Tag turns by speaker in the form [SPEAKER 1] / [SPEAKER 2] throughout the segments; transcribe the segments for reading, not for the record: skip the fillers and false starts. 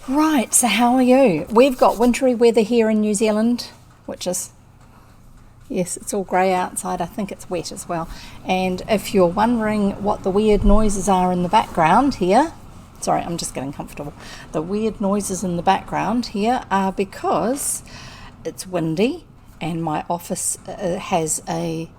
[SPEAKER 1] Right, so how are you? We've got wintry weather here in New Zealand, which is, yes, it's all grey outside. I think it's wet as well. And if you're wondering what the weird noises are in the background here, sorry, I'm just getting comfortable. The weird noises in the background here are because it's windy and my office has a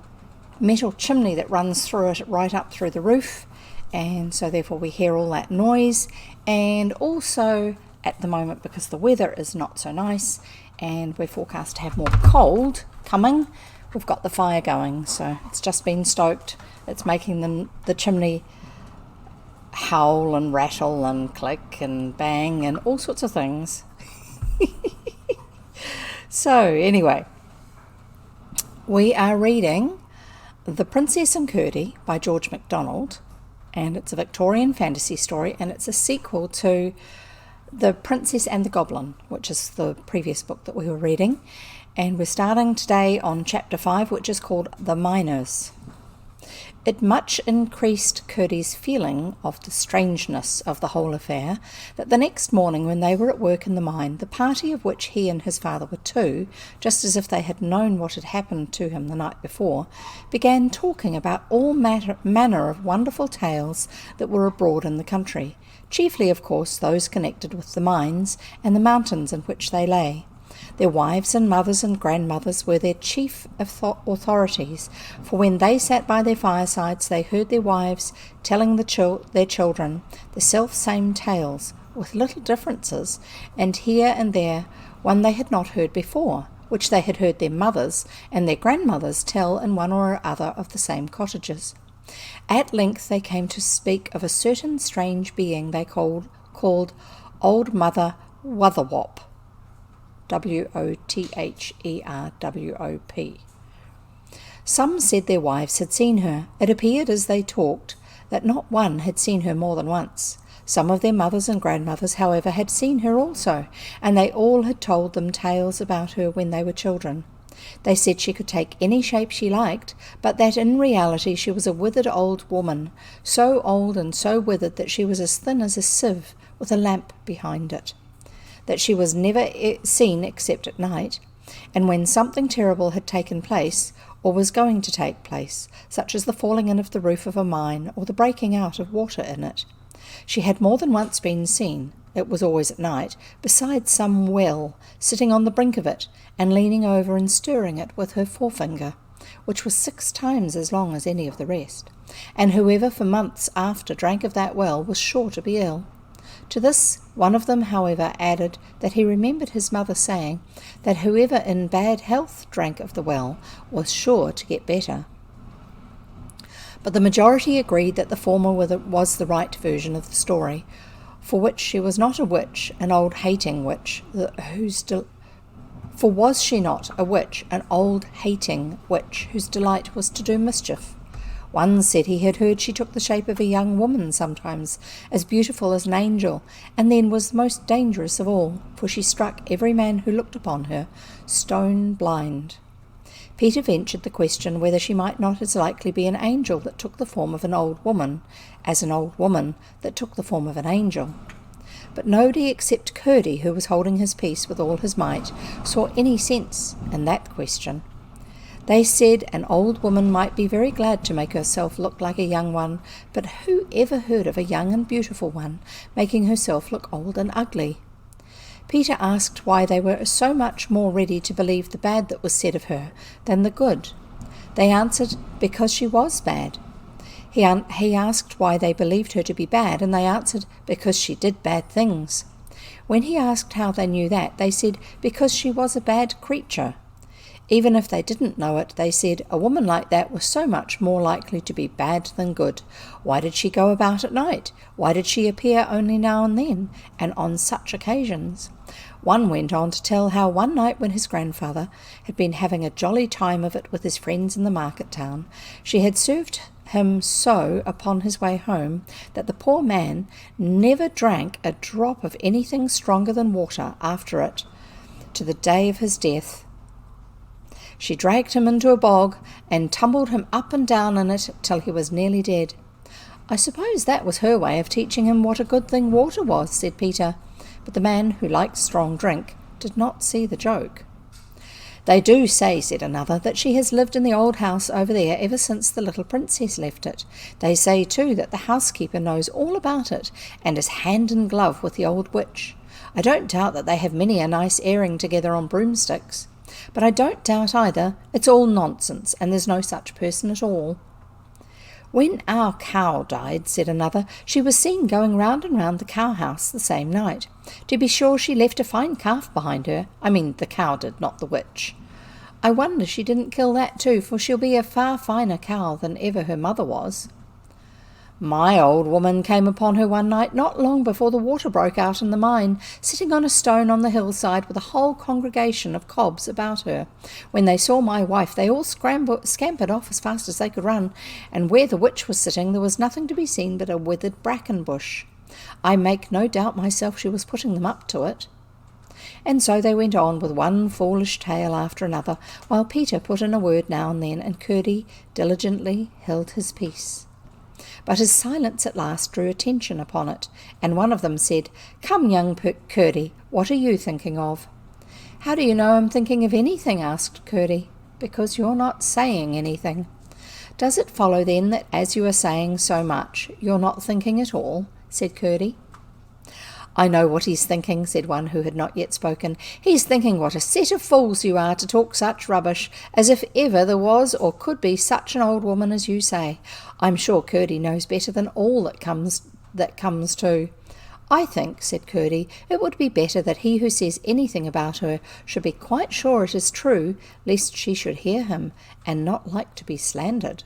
[SPEAKER 1] metal chimney that runs through it right up through the roof, and so therefore we hear all that noise. And also at the moment, because the weather is not so nice and we're forecast to have more cold coming, we've got the fire going, so it's just been stoked. It's making the chimney howl and rattle and click and bang and all sorts of things. So anyway, we are reading The Princess and Curdie by George MacDonald, and it's a Victorian fantasy story, and it's a sequel to The Princess and the Goblin, which is the previous book that we were reading. And we're starting today on chapter 5, which is called The Miners. It much increased Curdie's feeling of the strangeness of the whole affair that the next morning, when they were at work in the mine, the party of which he and his father were two, just as if they had known what had happened to him the night before, began talking about all manner of wonderful tales that were abroad in the country, chiefly, of course, those connected with the mines and the mountains in which they lay. Their wives and mothers and grandmothers were their chief authorities, for when they sat by their firesides they heard their wives telling their children the self-same tales, with little differences, and here and there one they had not heard before, which they had heard their mothers and their grandmothers tell in one or other of the same cottages. At length they came to speak of a certain strange being they called Old Mother Wotherwop, Wotherwop. Some said their wives had seen her. It appeared as they talked that not one had seen her more than once. Some of their mothers and grandmothers, however, had seen her also, and they all had told them tales about her when they were children. They said she could take any shape she liked, but that in reality she was a withered old woman, so old and so withered that she was as thin as a sieve with a lamp behind it, that she was never seen except at night, and when something terrible had taken place, or was going to take place, such as the falling in of the roof of a mine, or the breaking out of water in it. She had more than once been seen, it was always at night, beside some well, sitting on the brink of it, and leaning over and stirring it with her forefinger, which was 6 times as long as any of the rest, and whoever for months after drank of that well was sure to be ill. To this, one of them, however, added that he remembered his mother saying that whoever in bad health drank of the well was sure to get better. But the majority agreed that the former was the right version of the story, for which she was not a witch, an old hating witch, for was she not a witch, an old hating witch, whose delight was to do mischief? One said he had heard she took the shape of a young woman sometimes, as beautiful as an angel, and then was most dangerous of all, for she struck every man who looked upon her stone blind. Peter ventured the question whether she might not as likely be an angel that took the form of an old woman, as an old woman that took the form of an angel. But nobody except Curdie, who was holding his peace with all his might, saw any sense in that question. They said an old woman might be very glad to make herself look like a young one, but who ever heard of a young and beautiful one making herself look old and ugly? Peter asked why they were so much more ready to believe the bad that was said of her than the good. They answered because she was bad. He asked why they believed her to be bad, and they answered because she did bad things. When he asked how they knew that, they said because she was a bad creature. Even if they didn't know it, they said a woman like that was so much more likely to be bad than good. Why did she go about at night? Why did she appear only now and then, and on such occasions? One went on to tell how one night when his grandfather had been having a jolly time of it with his friends in the market town, she had served him so upon his way home that the poor man never drank a drop of anything stronger than water after it, to the day of his death. She dragged him into a bog and tumbled him up and down in it till he was nearly dead. I suppose that was her way of teaching him what a good thing water was, said Peter. But the man, who liked strong drink, did not see the joke. "They do say," said another, "that she has lived in the old house over there ever since the little princess left it. They say, too, that the housekeeper knows all about it and is hand in glove with the old witch. I don't doubt that they have many a nice airing together on broomsticks. But I don't doubt either it's all nonsense, and there's no such person at all." "When our cow died," said another, "she was seen going round and round the cow-house the same night. To be sure, she left a fine calf behind her. I mean, the cow did, not the witch. I wonder she didn't kill that too, for she'll be a far finer cow than ever her mother was. My old woman came upon her one night not long before the water broke out in the mine, sitting on a stone on the hillside with a whole congregation of cobs about her. When they saw my wife, they all scampered off as fast as they could run, and where the witch was sitting there was nothing to be seen but a withered bracken bush. I make no doubt myself she was putting them up to it." And so they went on with one foolish tale after another, while Peter put in a word now and then, and Curdie diligently held his peace. But his silence at last drew attention upon it, and one of them said, "Come, young Curdie, what are you thinking of?" "How do you know I'm thinking of anything?" asked Curdie. "Because you're not saying anything." "Does it follow then that as you are saying so much, you're not thinking at all?" said Curdie. "I know what he's thinking," said one who had not yet spoken. "He's thinking what a set of fools you are to talk such rubbish, as if ever there was or could be such an old woman as you say. I'm sure Curdie knows better than all that comes to." "I think," said Curdie, "it would be better that he who says anything about her should be quite sure it is true, lest she should hear him, and not like to be slandered."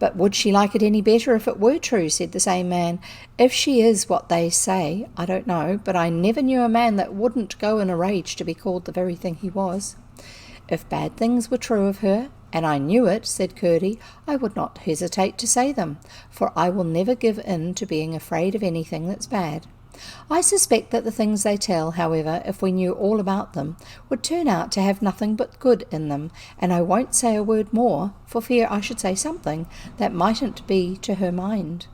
[SPEAKER 1] "But would she like it any better if it were true?" said the same man. "If she is what they say, I don't know, but I never knew a man that wouldn't go in a rage to be called the very thing he was." "If bad things were true of her, and I knew it," said Curdie, "I would not hesitate to say them, for I will never give in to being afraid of anything that's bad. I suspect that the things they tell, however, if we knew all about them, would turn out to have nothing but good in them, and I won't say a word more, for fear I should say something that mightn't be to her mind."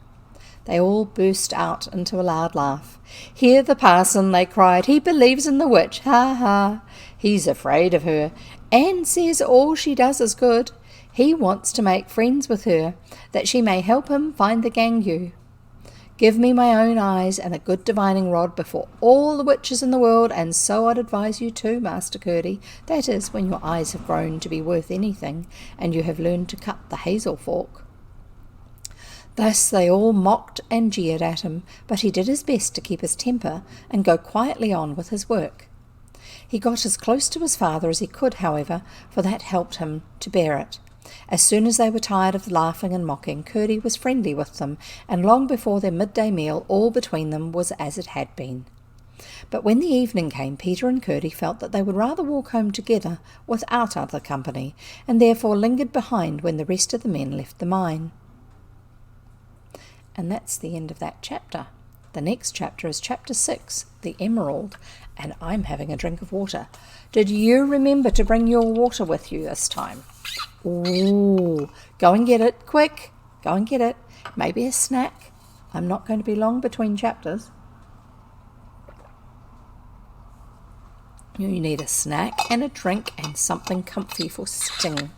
[SPEAKER 1] They all burst out into a loud laugh. "Hear the parson," they cried. "He believes in the witch, ha ha! He's afraid of her, and says all she does is good. He wants to make friends with her, that she may help him find the gangue. Give me my own eyes and a good divining rod before all the witches in the world, and so I'd advise you too, Master Curdie, that is, when your eyes have grown to be worth anything, and you have learned to cut the hazel fork." Thus they all mocked and jeered at him, but he did his best to keep his temper and go quietly on with his work. He got as close to his father as he could, however, for that helped him to bear it. As soon as they were tired of laughing and mocking, Curdie was friendly with them, and long before their midday meal all between them was as it had been. But when the evening came, Peter and Curdie felt that they would rather walk home together without other company, and therefore lingered behind when the rest of the men left the mine. And that's the end of that chapter. The next chapter is chapter 6, The Emerald, and I'm having a drink of water. Did you remember to bring your water with you this time? Ooh, go and get it, quick, go and get it. Maybe a snack. I'm not going to be long between chapters. You need a snack and a drink and something comfy for sitting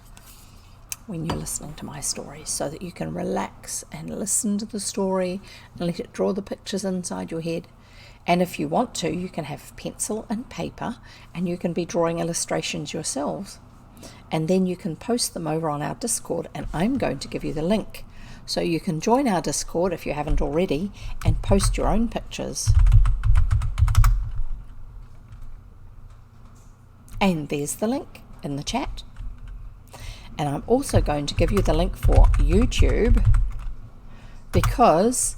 [SPEAKER 1] when you're listening to my stories, so that you can relax and listen to the story and let it draw the pictures inside your head. And if you want to, you can have pencil and paper and you can be drawing illustrations yourselves. And then you can post them over on our Discord, and I'm going to give you the link. So you can join our Discord if you haven't already and post your own pictures. And there's the link in the chat. And I'm also going to give you the link for YouTube, because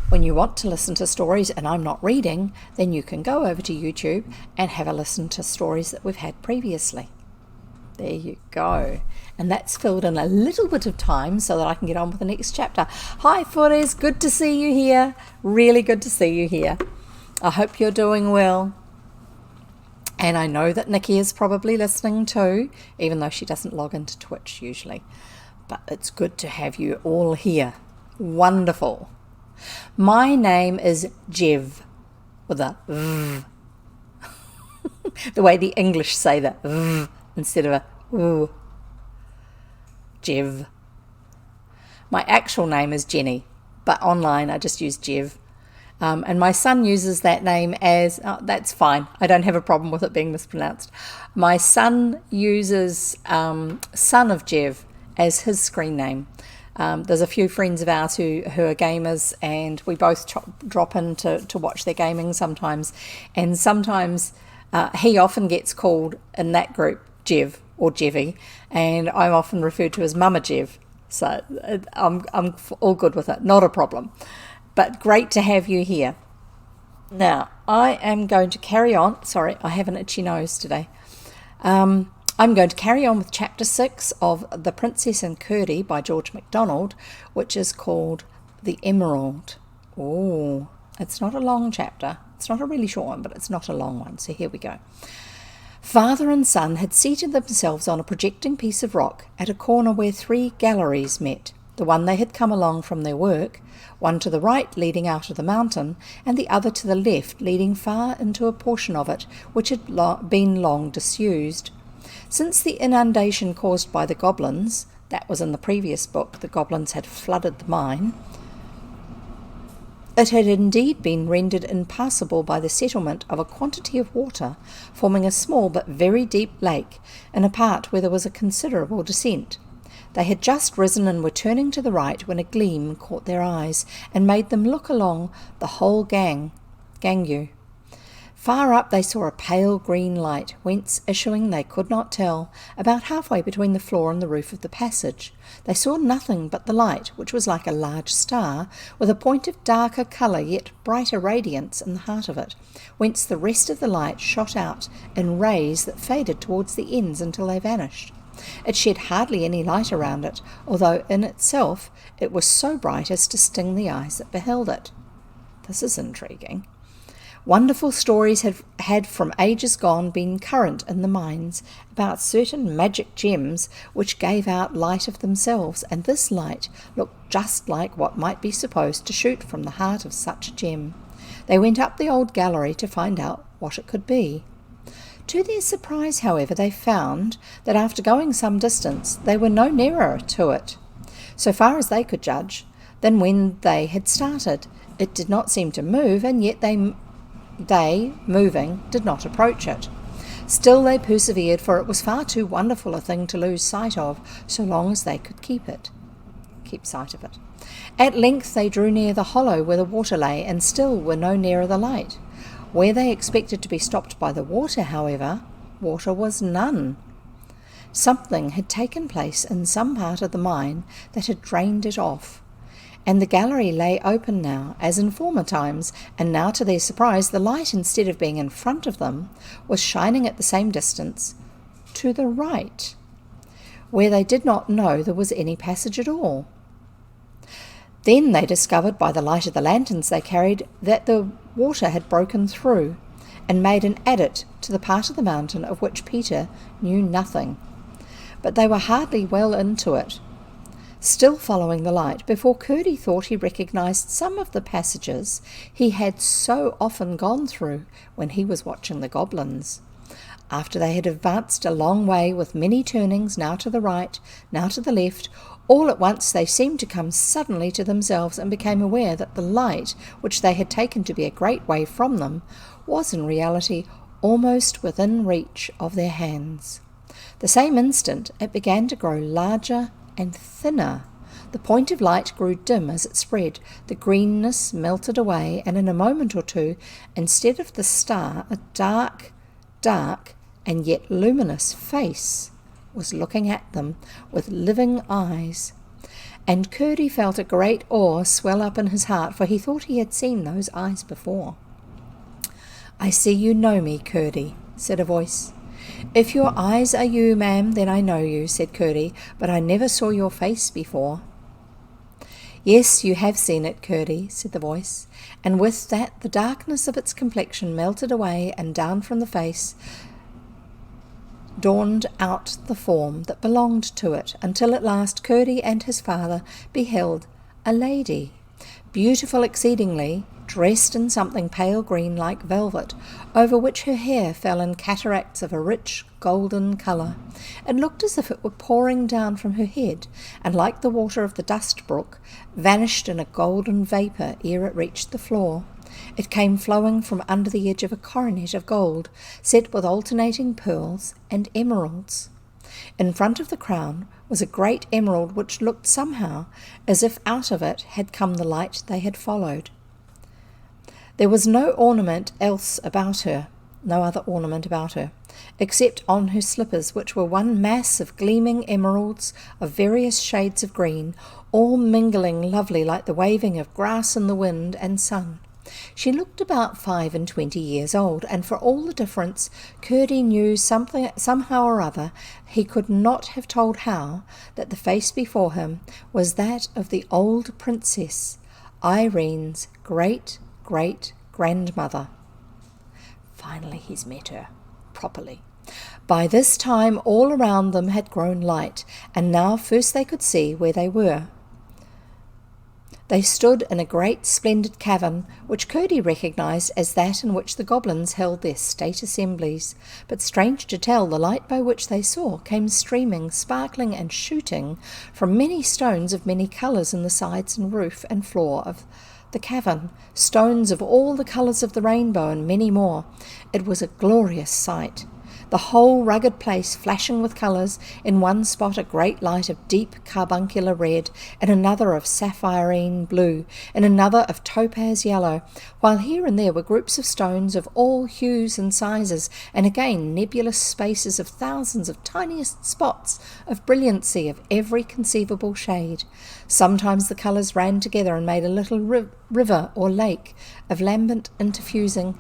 [SPEAKER 1] when you want to listen to stories and I'm not reading, then you can go over to YouTube and have a listen to stories that we've had previously. There you go. And that's filled in a little bit of time so that I can get on with the next chapter. Hi, Fores. Good to see you here. Really good to see you here. I hope you're doing well. And I know that Nikki is probably listening too, even though she doesn't log into Twitch usually. But it's good to have you all here. Wonderful. My name is Jev. with a v. The way the English say the v instead of a oo. Jev. My actual name is Jenny, but online I just use Jev. And my son uses that name as, that's fine, I don't have a problem with it being mispronounced. My son uses son of Jev as his screen name. There's a few friends of ours who are gamers, and we both drop in to watch their gaming sometimes. And sometimes he often gets called in that group Jev or Jevvy, and I'm often referred to as Mama Jev. So I'm all good with it, not a problem. But great to have you here. Now, I am going to carry on. Sorry, I have an itchy nose today. I'm going to carry on with Chapter 6 of The Princess and Curdie by George MacDonald, which is called The Emerald. Oh, it's not a long chapter. It's not a really short one, but it's not a long one. So here we go. Father and son had seated themselves on a projecting piece of rock at a corner where 3 galleries met. The one they had come along from their work, one to the right leading out of the mountain, and the other to the left leading far into a portion of it which had been long disused. Since the inundation caused by the goblins, that was in the previous book, the goblins had flooded the mine, it had indeed been rendered impassable by the settlement of a quantity of water, forming a small but very deep lake, in a part where there was a considerable descent. They had just risen and were turning to the right when a gleam caught their eyes and made them look along the whole gangway. Far up they saw a pale green light, whence issuing they could not tell, about halfway between the floor and the roof of the passage. They saw nothing but the light, which was like a large star, with a point of darker colour yet brighter radiance in the heart of it, whence the rest of the light shot out in rays that faded towards the ends until they vanished. It shed hardly any light around it, although in itself it was so bright as to sting the eyes that beheld it. This is intriguing. Wonderful stories had from ages gone been current in the mines about certain magic gems which gave out light of themselves, and this light looked just like what might be supposed to shoot from the heart of such a gem. They went up the old gallery to find out what it could be. To their surprise, however, they found that after going some distance they were no nearer to it, so far as they could judge, than when they had started. It did not seem to move, and yet they, moving, did not approach it. Still they persevered, for it was far too wonderful a thing to lose sight of, so long as they could keep sight of it. At length they drew near the hollow where the water lay, and still were no nearer the light. Where they expected to be stopped by the water, however, water was none. Something had taken place in some part of the mine that had drained it off, and the gallery lay open now, as in former times, and now to their surprise the light, instead of being in front of them, was shining at the same distance to the right, where they did not know there was any passage at all. Then they discovered by the light of the lanterns they carried that the water had broken through and made an adit to the part of the mountain of which Peter knew nothing. But they were hardly well into it, still following the light, before Curdie thought he recognised some of the passages he had so often gone through when he was watching the goblins. After they had advanced a long way with many turnings, now to the right, now to the left, all at once they seemed to come suddenly to themselves and became aware that the light, which they had taken to be a great way from them, was in reality almost within reach of their hands. The same instant it began to grow larger and thinner. The point of light grew dim as it spread, the greenness melted away, and in a moment or two, instead of the star, a dark and yet luminous face was looking at them with living eyes. And Curdie felt a great awe swell up in his heart, for he thought he had seen those eyes before. "I see you know me, Curdie," said a voice. "If your eyes are you, ma'am, then I know you," said Curdie, "but I never saw your face before." "Yes, you have seen it, Curdie," said the voice, and with that the darkness of its complexion melted away, and down from the face dawned out the form that belonged to it, until at last Curdie and his father beheld a lady, beautiful exceedingly, dressed in something pale green like velvet, over which her hair fell in cataracts of a rich golden colour. It looked as if it were pouring down from her head, and like the water of the dust brook, vanished in a golden vapour ere it reached the floor. It came flowing from under the edge of a coronet of gold, set with alternating pearls and emeralds. In front of the crown was a great emerald which looked somehow as if out of it had come the light they had followed. There was no other ornament about her, except on her slippers, which were one mass of gleaming emeralds of various shades of green, all mingling lovely like the waving of grass in the wind and sun. She looked about 25 years old, and for all the difference, Curdie knew somehow or other, he could not have told how, that the face before him was that of the old princess, Irene's great-great-grandmother. Finally he's met her, properly. By this time all around them had grown light, and now first they could see where they were. They stood in a great splendid cavern, which Curdie recognised as that in which the goblins held their state assemblies. But strange to tell, the light by which they saw came streaming, sparkling and shooting from many stones of many colours in the sides and roof and floor of the cavern, stones of all the colours of the rainbow and many more. It was a glorious sight. The whole rugged place flashing with colours, in one spot a great light of deep carbuncular red, in another of sapphirine blue, in another of topaz yellow, while here and there were groups of stones of all hues and sizes, and again nebulous spaces of thousands of tiniest spots of brilliancy of every conceivable shade. Sometimes the colours ran together and made a little river or lake of lambent interfusing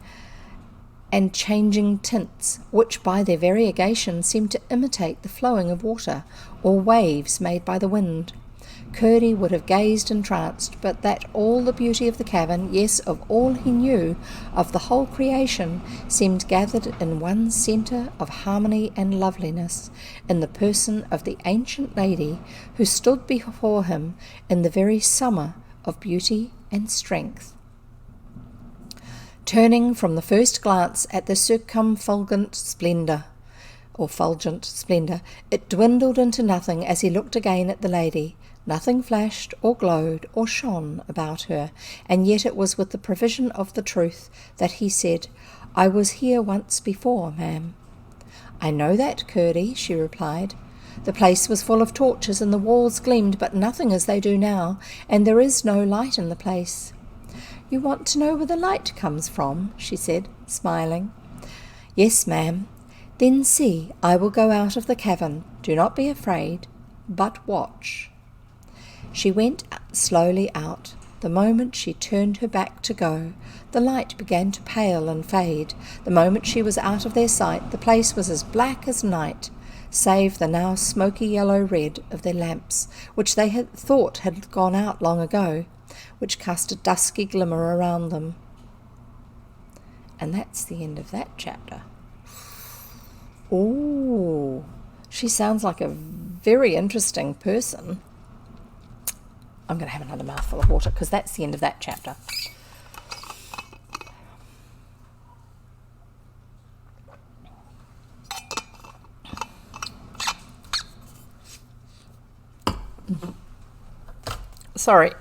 [SPEAKER 1] and changing tints, which by their variegation seemed to imitate the flowing of water, or waves made by the wind. Curdie would have gazed entranced, but that all the beauty of the cavern, yes, of all he knew, of the whole creation, seemed gathered in one centre of harmony and loveliness, in the person of the ancient lady who stood before him in the very summer of beauty and strength. Turning from the first glance at the circumfulgent splendour, it dwindled into nothing as he looked again at the lady. Nothing flashed or glowed or shone about her, and yet it was with the prevision of the truth that he said, "I was here once before, ma'am." "I know that, Curdie," she replied. "The place was full of torches, and the walls gleamed, but nothing as they do now, and there is no light in the place." "You want to know where the light comes from?" she said, smiling. "Yes, ma'am." "Then see, I will go out of the cavern. Do not be afraid, but watch." She went slowly out. The moment she turned her back to go, the light began to pale and fade. The moment she was out of their sight, the place was as black as night, save the now smoky yellow-red of their lamps, which they had thought had gone out long ago, which cast a dusky glimmer around them. And that's the end of that chapter. Oh, she sounds like a very interesting person. I'm going to have another mouthful of water because that's the end of that chapter. Sorry,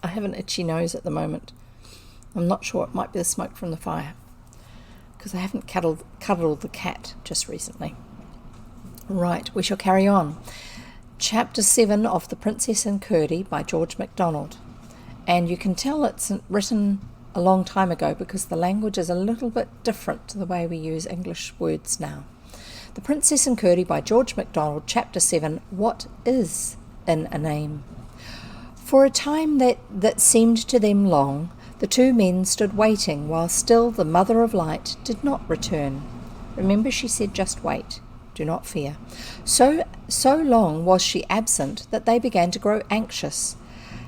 [SPEAKER 1] I have an itchy nose at the moment. I'm not sure, it might be the smoke from the fire, because I haven't cuddled the cat just recently. Right, we shall carry on. Chapter 7 of The Princess and Curdie by George MacDonald. And you can tell it's written a long time ago because the language is a little bit different to the way we use English words now. The Princess and Curdie by George MacDonald, Chapter 7, What is in a Name? For a time that seemed to them long, the two men stood waiting, while still the Mother of Light did not return. Remember, she said just wait, do not fear. So long was she absent that they began to grow anxious.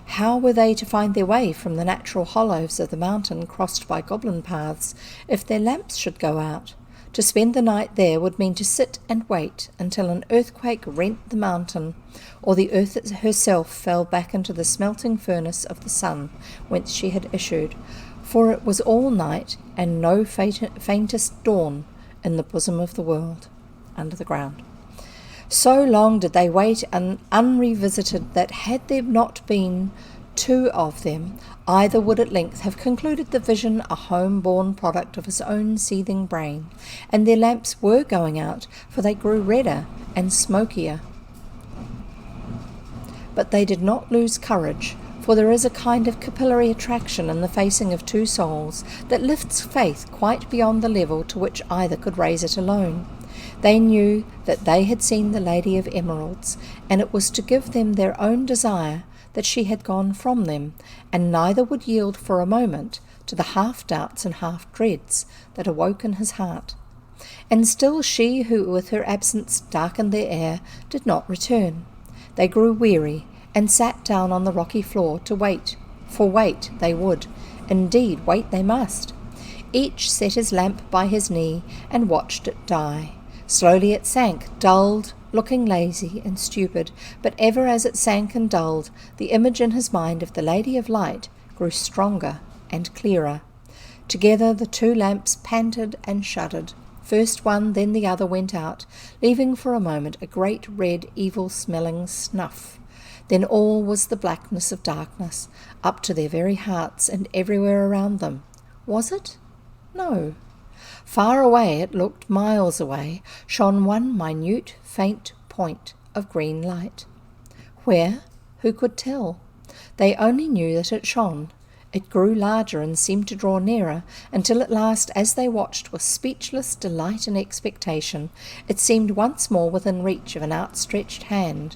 [SPEAKER 1] How were they to find their way from the natural hollows of the mountain crossed by goblin paths if their lamps should go out? To spend the night there would mean to sit and wait until an earthquake rent the mountain, or the earth herself fell back into the smelting furnace of the sun whence she had issued, for it was all night and no faintest dawn in the bosom of the world, under the ground. So long did they wait unrevisited that had there not been two of them, either would at length have concluded the vision a home-born product of his own seething brain, and their lamps were going out, for they grew redder and smokier. But they did not lose courage, for there is a kind of capillary attraction in the facing of two souls that lifts faith quite beyond the level to which either could raise it alone. They knew that they had seen the Lady of Emeralds, and it was to give them their own desire that she had gone from them, and neither would yield for a moment to the half-doubts and half-dreads that awoke in his heart. And still she who with her absence darkened their air did not return. They grew weary, and sat down on the rocky floor to wait, for wait they would. Indeed, wait they must. Each set his lamp by his knee, and watched it die. Slowly it sank, dulled, looking lazy and stupid, but ever as it sank and dulled, the image in his mind of the Lady of Light grew stronger and clearer. Together the two lamps panted and shuddered. First one, then the other went out, leaving for a moment a great red, evil-smelling snuff. Then all was the blackness of darkness, up to their very hearts and everywhere around them. Was it? No. Far away, it looked miles away, shone one minute, faint point of green light. Where? Who could tell? They only knew that it shone. It grew larger and seemed to draw nearer, until at last, as they watched with speechless delight and expectation, it seemed once more within reach of an outstretched hand.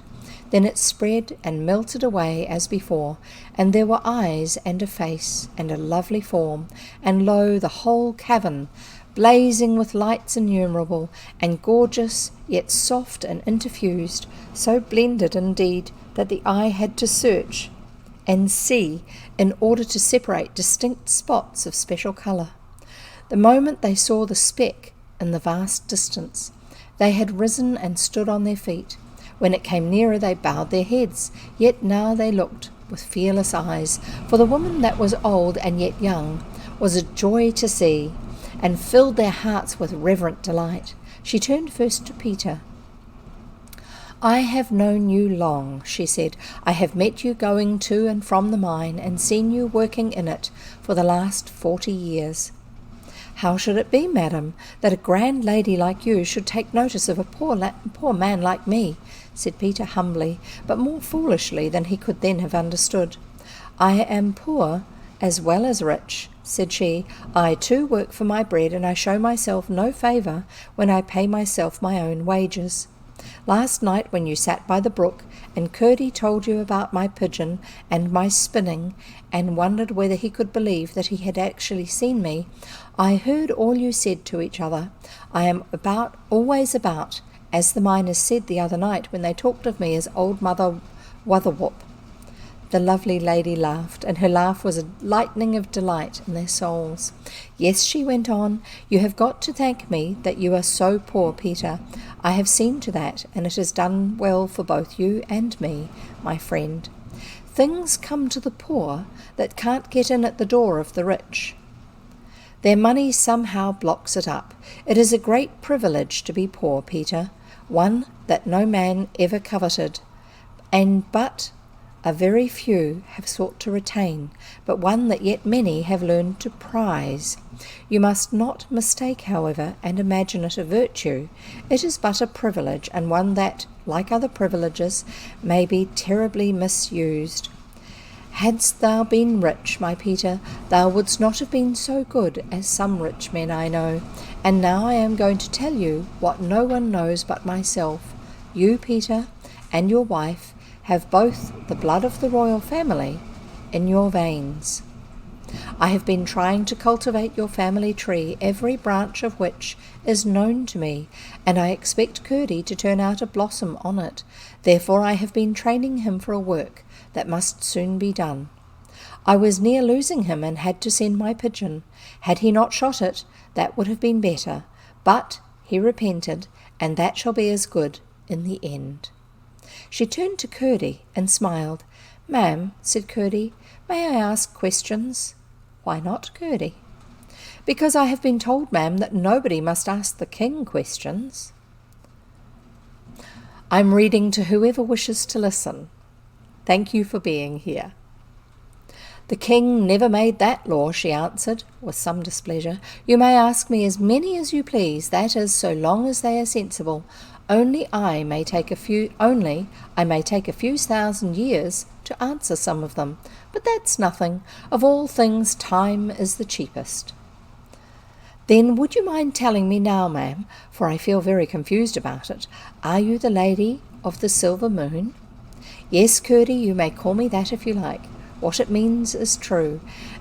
[SPEAKER 1] Then it spread and melted away as before, and there were eyes and a face and a lovely form, and lo, the whole cavern, blazing with lights innumerable, and gorgeous, yet soft and interfused, so blended indeed that the eye had to search and see in order to separate distinct spots of special colour. The moment they saw the speck in the vast distance, they had risen and stood on their feet. When it came nearer they bowed their heads, yet now they looked with fearless eyes, for the woman that was old and yet young was a joy to see, and filled their hearts with reverent delight. She turned first to Peter. "I have known you long," she said. "I have met you going to and from the mine, and seen you working in it for the last 40 years. How should it be, madam, that a grand lady like you should take notice of a poor man like me?" said Peter humbly, but more foolishly than he could then have understood. "I am poor as well as rich," said she. "I too work for my bread, and I show myself no favour when I pay myself my own wages. Last night when you sat by the brook, and Curdie told you about my pigeon and my spinning, and wondered whether he could believe that he had actually seen me, I heard all you said to each other. I am always about, as the miners said the other night when they talked of me as Old Mother Wotherwop." The lovely lady laughed, and her laugh was a lightning of delight in their souls. "Yes," she went on, "you have got to thank me that you are so poor, Peter. I have seen to that, and it has done well for both you and me, my friend. Things come to the poor that can't get in at the door of the rich. Their money somehow blocks it up. It is a great privilege to be poor, Peter, one that no man ever coveted, and but a very few have sought to retain, but one that yet many have learned to prize. You must not mistake, however, and imagine it a virtue. It is but a privilege, and one that, like other privileges, may be terribly misused. Hadst thou been rich, my Peter, thou wouldst not have been so good as some rich men I know. And now I am going to tell you what no one knows but myself. You, Peter, and your wife have both the blood of the royal family in your veins. I have been trying to cultivate your family tree, every branch of which is known to me, and I expect Curdie to turn out a blossom on it. Therefore I have been training him for a work that must soon be done. I was near losing him and had to send my pigeon. Had he not shot it, that would have been better, But he repented, and that shall be as good in the end. She turned to Curdie and smiled. "Ma'am," said Curdie, "may I ask questions?" "Why not, Curdie?" "Because I have been told, ma'am, that nobody must ask the king questions." "I'm reading to whoever wishes to listen. Thank you for being here." "The king never made that law," she answered, with some displeasure. "You may ask me as many as you please, that is, so long as they are sensible. Only I may take a few thousand years to answer some of them, but that's nothing. Of all things, time is the cheapest." "Then would you mind telling me now, ma'am, for I feel very confused about it, are you the lady of the silver moon?" "Yes, Curdie, you may call me that if you like. What it means is true.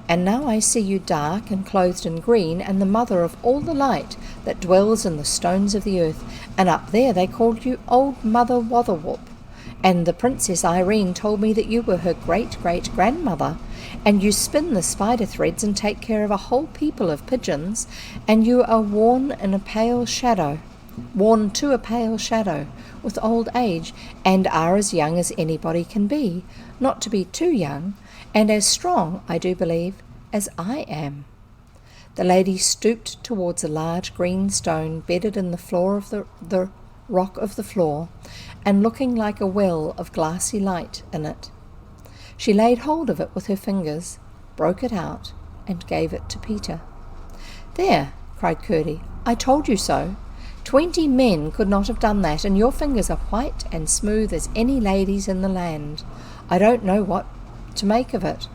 [SPEAKER 1] And now I see you dark and clothed in green, and the mother of all the light that dwells in the stones of the earth, and up there they called you Old Mother Wotherwhoop, and the Princess Irene told me that you were her great-great-grandmother, and you spin the spider threads and take care of a whole people of pigeons, and you are worn to a pale shadow with old age, and are as young as anybody can be, not to be too young, and as strong, I do believe, as I am." The lady stooped towards a large green stone bedded in the floor of the rock of the floor, and looking like a well of glassy light in it. She laid hold of it with her fingers, broke it out, and gave it to Peter. "There," cried Curdie, "I told you so. 20 men could not have done that, and your fingers are white and smooth as any lady's in the land. I don't know what to make of it."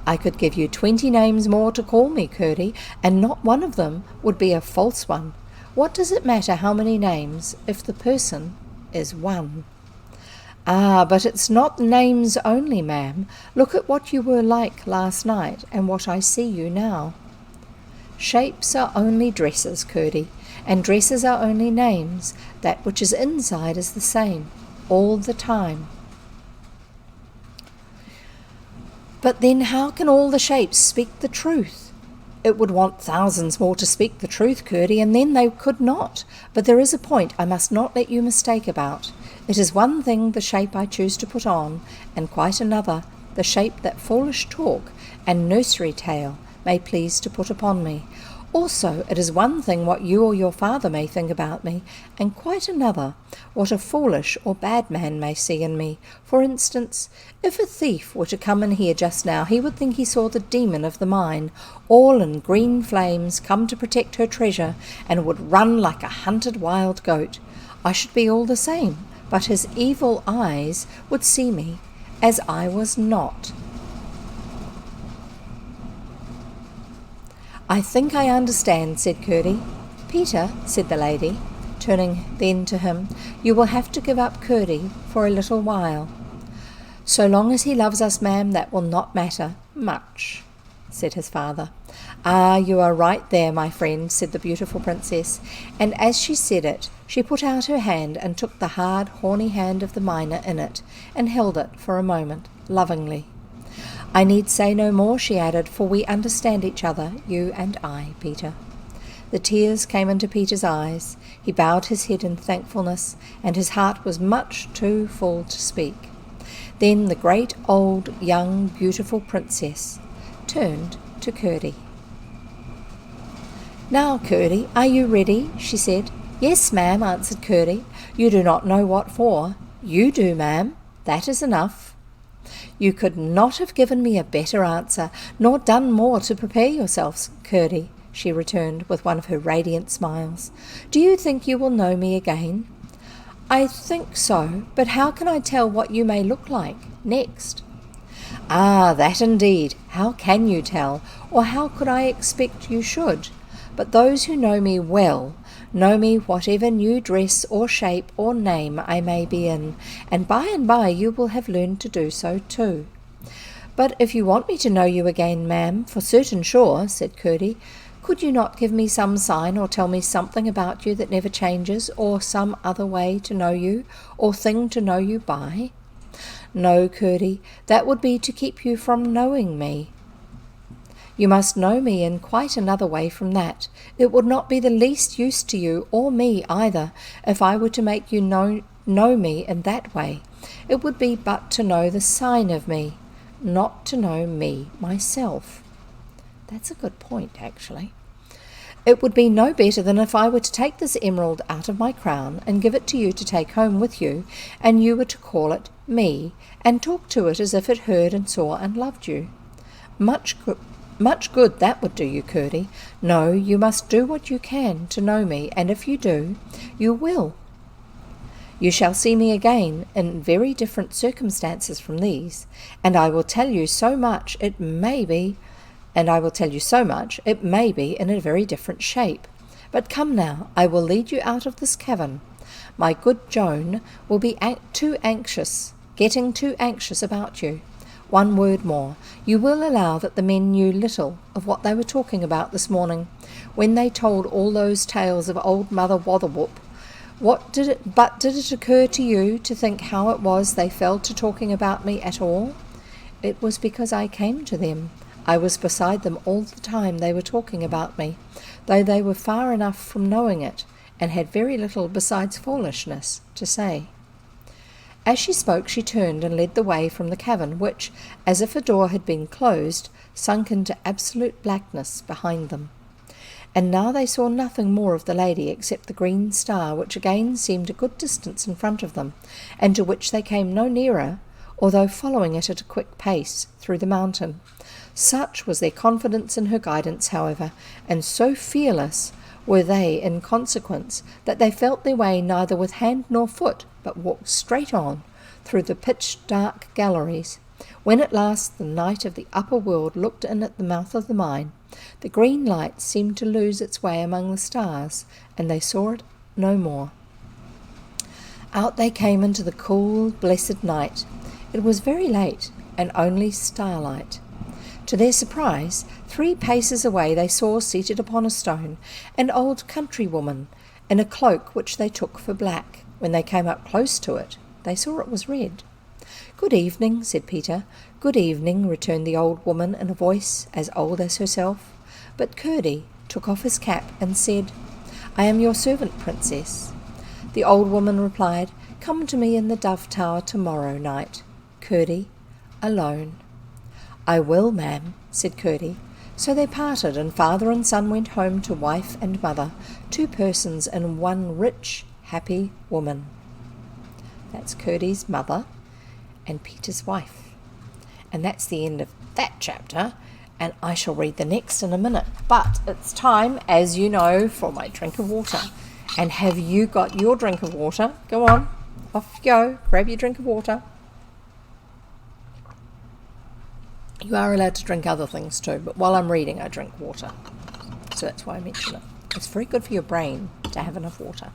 [SPEAKER 1] "I could give you 20 names more to call me, Curdie, and not one of them would be a false one. What does it matter how many names if the person is one?" "Ah, but it's not names only, ma'am. Look at what you were like last night and what I see you now." "Shapes are only dresses, Curdie, and dresses are only names. That which is inside is the same, all the time." "But then how can all the shapes speak the truth?" "It would want thousands more to speak the truth, Curdie, and then they could not. But there is a point I must not let you mistake about. It is one thing the shape I choose to put on, and quite another the shape that foolish talk and nursery tale may please to put upon me. Also, it is one thing what you or your father may think about me, and quite another what a foolish or bad man may see in me. For instance, if a thief were to come in here just now, he would think he saw the demon of the mine, all in green flames, come to protect her treasure, and would run like a hunted wild goat. I should be all the same, but his evil eyes would see me as I was not." "I think I understand," said Curdie. "Peter," said the lady, turning then to him, "you will have to give up Curdie for a little while." "So long as he loves us, ma'am, that will not matter much," said his father. "Ah, you are right there, my friend," said the beautiful princess, and as she said it, she put out her hand and took the hard, horny hand of the miner in it, and held it for a moment, lovingly. "I need say no more," she added, "for we understand each other, you and I, Peter." The tears came into Peter's eyes. He bowed his head in thankfulness, and his heart was much too full to speak. Then the great old, young, beautiful princess turned to Curdie. "Now, Curdie, are you ready?" she said. "Yes, ma'am," answered Curdie. "You do not know what for." "You do, ma'am. That is enough." "You could not have given me a better answer, nor done more to prepare yourselves, Curdie," she returned with one of her radiant smiles. "Do you think you will know me again?" "I think so, but how can I tell what you may look like next?" "Ah, that indeed! How can you tell, or how could I expect you should? But those who know me well know me whatever new dress or shape or name I may be in, and by you will have learned to do so too." "But if you want me to know you again, ma'am, for certain sure," said Curdie, "could you not give me some sign or tell me something about you that never changes, or some other way to know you, or thing to know you by?" "No, Curdie, that would be to keep you from knowing me." You must know me in quite another way from that. It would not be the least use to you, or me either, if I were to make you know me in that way. It would be but to know the sign of me, not to know me myself. That's a good point, actually. It would be no better than if I were to take this emerald out of my crown and give it to you to take home with you, and you were to call it me, and talk to it as if it heard and saw and loved you. Much good that would do you, Curdie. No, you must do what you can to know me, and if you do, you will. You shall see me again in very different circumstances from these, and I will tell you so much it may be in a very different shape. But come now, I will lead you out of this cavern. My good Joan will be getting too anxious about you. One word more. You will allow that the men knew little of what they were talking about this morning, when they told all those tales of old Mother Wotherwhoop. Did it occur to you to think how it was they fell to talking about me at all? It was because I came to them. I was beside them all the time they were talking about me, though they were far enough from knowing it, and had very little besides foolishness to say. As she spoke, she turned and led the way from the cavern, which, as if a door had been closed, sunk into absolute blackness behind them. And now they saw nothing more of the lady except the green star, which again seemed a good distance in front of them, and to which they came no nearer, although following it at a quick pace through the mountain. Such was their confidence in her guidance, however, and so fearless were they in consequence, that they felt their way neither with hand nor foot, but walked straight on through the pitch-dark galleries. When at last the knight of the upper world looked in at the mouth of the mine, the green light seemed to lose its way among the stars, and they saw it no more. Out they came into the cool, blessed night. It was very late, and only starlight. To their surprise, 3 paces away they saw seated upon a stone an old countrywoman in a cloak which they took for black. When they came up close to it, they saw it was red. "Good evening," said Peter. "Good evening," returned the old woman in a voice as old as herself. But Curdie took off his cap and said, "I am your servant, princess." The old woman replied, "Come to me in the Dove Tower tomorrow night, Curdie, alone." "I will, ma'am," said Curdie. So they parted, and father and son went home to wife and mother, 2 persons in one rich, happy woman. That's Curdie's mother and Peter's wife. And that's the end of that chapter, and I shall read the next in a minute. But it's time, as you know, for my drink of water. And have you got your drink of water? Go on, off you go, grab your drink of water. You are allowed to drink other things too, but while I'm reading, I drink water. So that's why I mention it. It's very good for your brain to have enough water.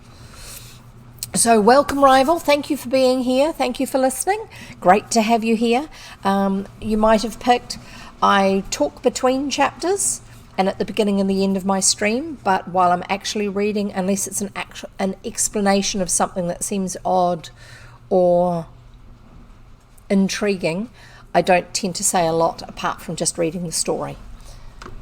[SPEAKER 1] So welcome, Rival. Thank you for being here. Thank you for listening. Great to have you here. You might have picked, I talk between chapters and at the beginning and the end of my stream, but while I'm actually reading, unless it's an explanation of something that seems odd or intriguing, I don't tend to say a lot apart from just reading the story,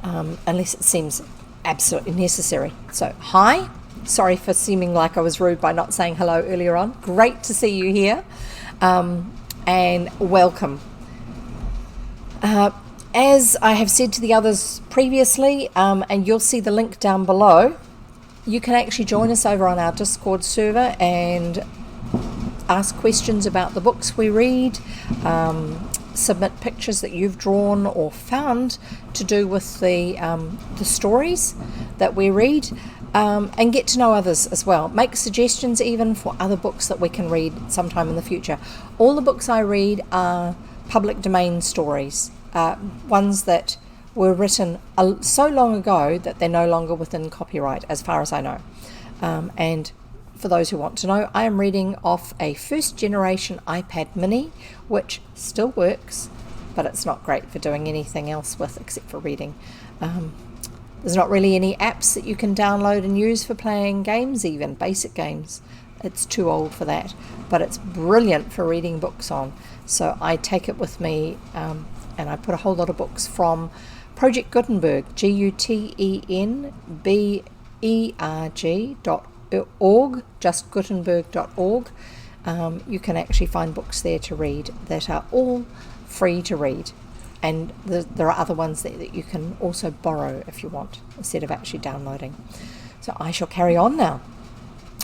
[SPEAKER 1] unless it seems absolutely necessary. So, hi. Sorry for seeming like I was rude by not saying hello earlier on. Great to see you here, and welcome. As I have said to the others previously, and you'll see the link down below, you can actually join us over on our Discord server and ask questions about the books we read, submit pictures that you've drawn or found to do with the stories that we read, and get to know others as well. Make suggestions even for other books that we can read sometime in the future. All the books I read are public domain stories, ones that were written so long ago that they're no longer within copyright, as far as I know. And for those who want to know, I am reading off a first generation iPad mini, which still works, but it's not great for doing anything else with except for reading. There's not really any apps that you can download and use for playing games, even basic games. It's too old for that, but it's brilliant for reading books on. So I take it with me, and I put a whole lot of books from Project Gutenberg, Gutenberg.org, just Gutenberg.org. You can actually find books there to read that are all free to read. And there are other ones there that you can also borrow if you want, instead of actually downloading. So I shall carry on now.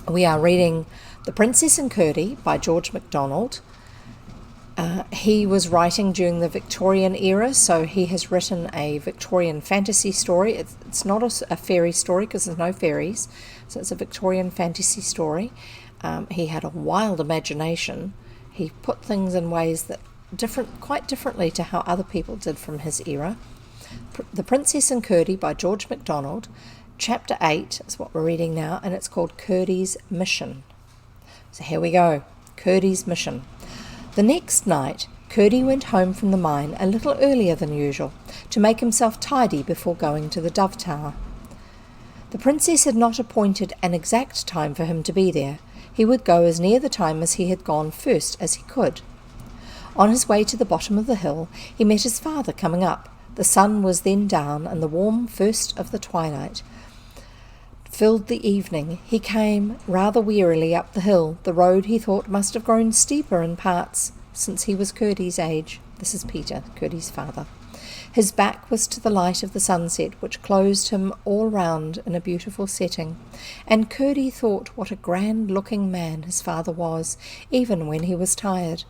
[SPEAKER 1] We are reading The Princess and Curdie by George MacDonald. He was writing during the Victorian era, so he has written a Victorian fantasy story. It's not a fairy story because there's no fairies, so it's a Victorian fantasy story. He had a wild imagination. He put things in ways that quite differently to how other people did from his era. The Princess and Curdie by George MacDonald. Chapter 8 is what we're reading now, and it's called Curdie's Mission. So here we go. Curdie's Mission. The next night, Curdie went home from the mine a little earlier than usual to make himself tidy before going to the Dove Tower. The princess had not appointed an exact time for him to be there. He would go as near the time as he had gone first as he could. On his way to the bottom of the hill, he met his father coming up. The sun was then down, and the warm first of the twilight filled the evening. He came rather wearily up the hill. The road, he thought, must have grown steeper in parts since he was Curdie's age. This is Peter, Curdie's father. His back was to the light of the sunset, which closed him all round in a beautiful setting, and Curdie thought what a grand-looking man his father was, even when he was tired.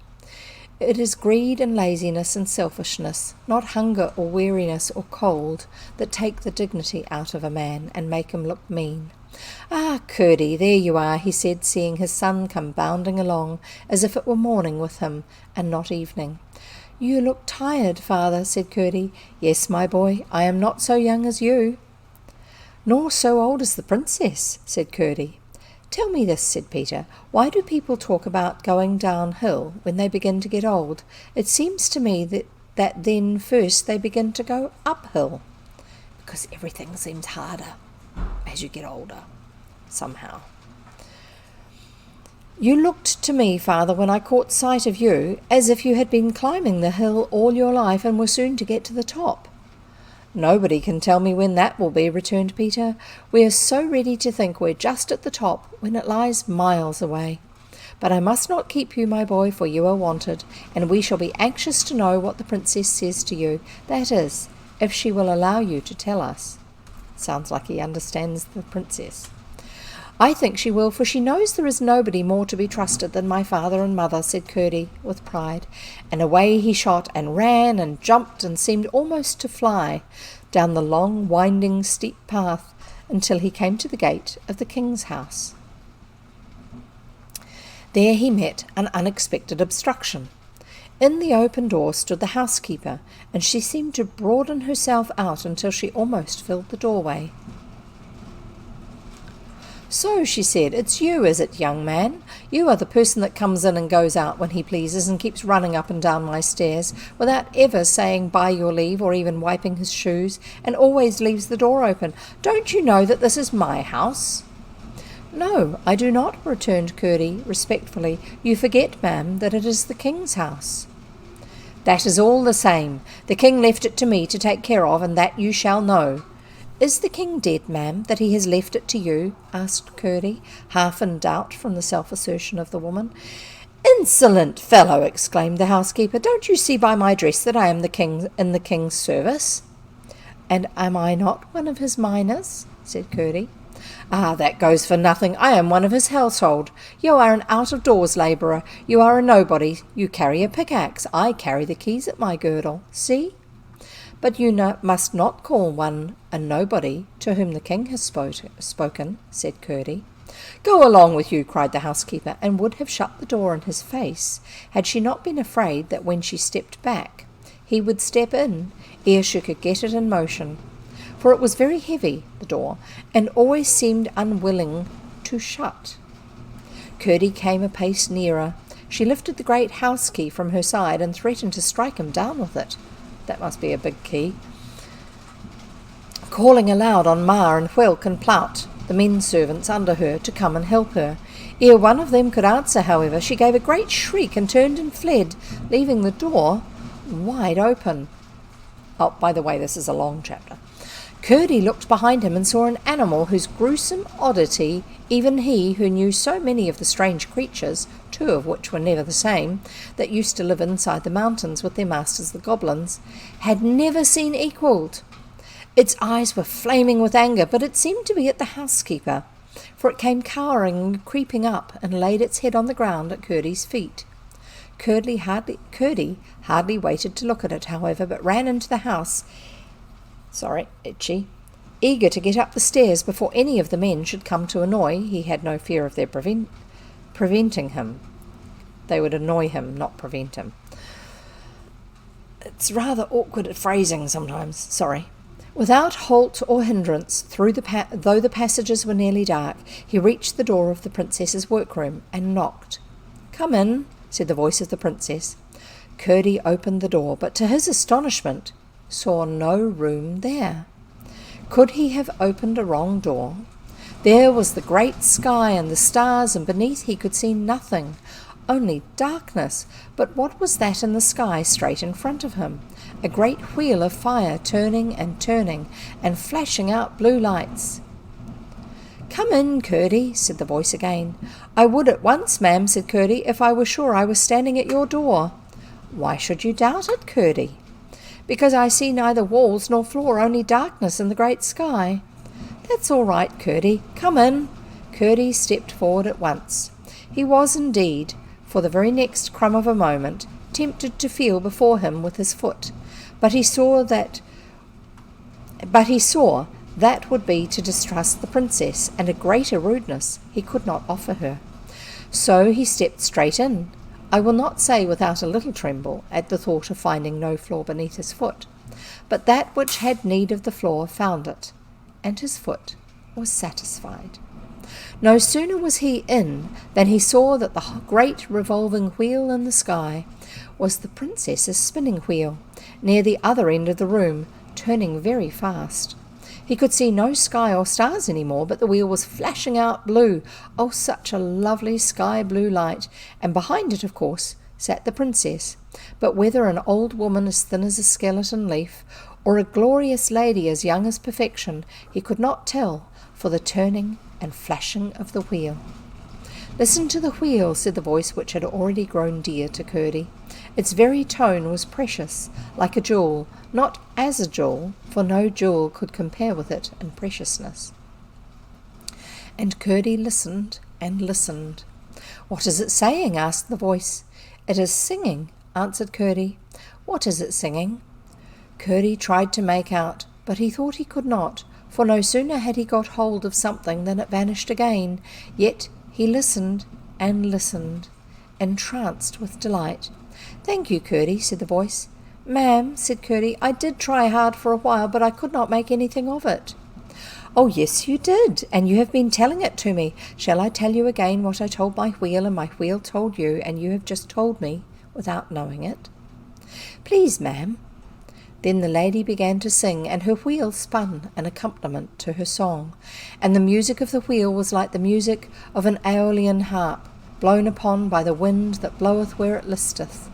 [SPEAKER 1] It is greed and laziness and selfishness, not hunger or weariness or cold, that take the dignity out of a man and make him look mean. "Ah, Curdie, there you are," he said, seeing his son come bounding along, as if it were morning with him, and not evening. "You look tired, father," said Curdie. "Yes, my boy, I am not so young as you." "Nor so old as the princess," said Curdie. "Tell me this," said Peter, "why do people talk about going downhill when they begin to get old? It seems to me that then first they begin to go uphill." "Because everything seems harder as you get older, somehow." "You looked to me, father, when I caught sight of you, as if you had been climbing the hill all your life and were soon to get to the top." "Nobody can tell me when that will be," returned Peter. "We are so ready to think we're just at the top when it lies miles away. But I must not keep you, my boy, for you are wanted, and we shall be anxious to know what the princess says to you. That is, if she will allow you to tell us." Sounds like he understands the princess. "I think she will, for she knows there is nobody more to be trusted than my father and mother," said Curdie with pride, and away he shot and ran and jumped and seemed almost to fly down the long, winding, steep path until he came to the gate of the king's house. There he met an unexpected obstruction. In the open door stood the housekeeper, and she seemed to broaden herself out until she almost filled the doorway. "So," she said, "it's you, is it, young man? You are the person that comes in and goes out when he pleases and keeps running up and down my stairs without ever saying by your leave or even wiping his shoes, and always leaves the door open. Don't you know that this is my house?" "No, I do not," returned Curdie respectfully. "You forget, ma'am, that it is the king's house." "That is all the same. The king left it to me to take care of, and that you shall know." "Is the king dead, ma'am, that he has left it to you?" asked Curdie, half in doubt from the self-assertion of the woman. "Insolent fellow!" exclaimed the housekeeper. "Don't you see by my dress that I am in the king's service?" "And am I not one of his miners?" said Curdie. "Ah, that goes for nothing. I am one of his household. You are an out-of-doors labourer. You are a nobody. You carry a pickaxe. I carry the keys at my girdle. See? But you must not call one a nobody to whom the king has spoken," said Curdie. "Go along with you," cried the housekeeper, and would have shut the door in his face had she not been afraid that when she stepped back he would step in ere she could get it in motion. For it was very heavy, the door, and always seemed unwilling to shut. Curdie came a pace nearer. She lifted the great house key from her side and threatened to strike him down with it. That must be a big key. Calling aloud on Ma and Whelk and Plout, the men servants under her, to come and help her. Ere one of them could answer, however, she gave a great shriek and turned and fled, leaving the door wide open. Oh, by the way, this is a long chapter. Curdie looked behind him and saw an animal whose gruesome oddity even he, who knew so many of the strange creatures, 2 of which were never the same, that used to live inside the mountains with their masters the goblins, had never seen equalled. Its eyes were flaming with anger, but it seemed to be at the housekeeper, for it came cowering and creeping up and laid its head on the ground at Curdie's feet. Curdie hardly waited to look at it, however, but ran into the house, eager to get up the stairs before any of the men should come to annoy. He had no fear of their preventing him. They would annoy him, not prevent him. It's rather awkward at phrasing sometimes, Without halt or hindrance, though the passages were nearly dark, he reached the door of the princess's workroom and knocked. "Come in," said the voice of the princess. Curdie opened the door, but to his astonishment saw no room there. Could he have opened a wrong door? There was the great sky and the stars, and beneath he could see nothing, only darkness. But what was that in the sky straight in front of him? A great wheel of fire turning and flashing out blue lights. "Come in, Curdie," said the voice again. "I would at once, ma'am," said Curdie, "if I were sure I was standing at your door." "Why should you doubt it, Curdie?" "Because I see neither walls nor floor, only darkness and the great sky." "That's all right, Curdie. Come in." Curdie stepped forward at once. He was indeed, for the very next crumb of a moment, tempted to feel before him with his foot, but he saw that would be to distrust the princess, and a greater rudeness he could not offer her. So he stepped straight in, I will not say without a little tremble at the thought of finding no floor beneath his foot, but that which had need of the floor found it, and his foot was satisfied. No sooner was he in than he saw that the great revolving wheel in the sky was the princess's spinning wheel, near the other end of the room, turning very fast. He could see no sky or stars any more, but the wheel was flashing out blue, oh, such a lovely sky blue light, and behind it, of course, sat the princess. But whether an old woman as thin as a skeleton leaf, or a glorious lady as young as perfection, he could not tell for the turning and flashing of the wheel. "Listen to the wheel," said the voice which had already grown dear to Curdie. Its very tone was precious, like a jewel, not as a jewel, for no jewel could compare with it in preciousness. And Curdie listened and listened. "What is it saying?" asked the voice. "It is singing," answered Curdie. "What is it singing?" Curdie tried to make out, but he thought he could not, for no sooner had he got hold of something than it vanished again. Yet he listened and listened, entranced with delight. "Thank you, Curdie," said the voice. "Ma'am," said Curdie, "I did try hard for a while, but I could not make anything of it." "Oh, yes, you did, and you have been telling it to me. Shall I tell you again what I told my wheel, and my wheel told you, and you have just told me, without knowing it?" "Please, ma'am." Then the lady began to sing, and her wheel spun an accompaniment to her song, and the music of the wheel was like the music of an Aeolian harp, blown upon by the wind that bloweth where it listeth.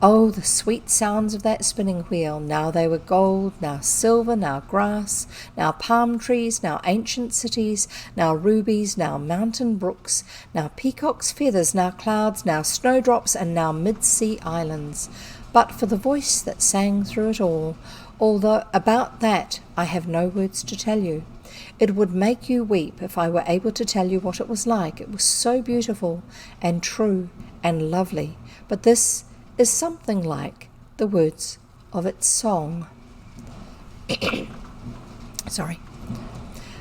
[SPEAKER 1] Oh, the sweet sounds of that spinning wheel! Now they were gold, now silver, now grass, now palm trees, now ancient cities, now rubies, now mountain brooks, now peacock's feathers, now clouds, now snowdrops, and now mid-sea islands. But for the voice that sang through it all, although about that I have no words to tell you. It would make you weep if I were able to tell you what it was like. It was so beautiful and true and lovely. But this is something like the words of its song.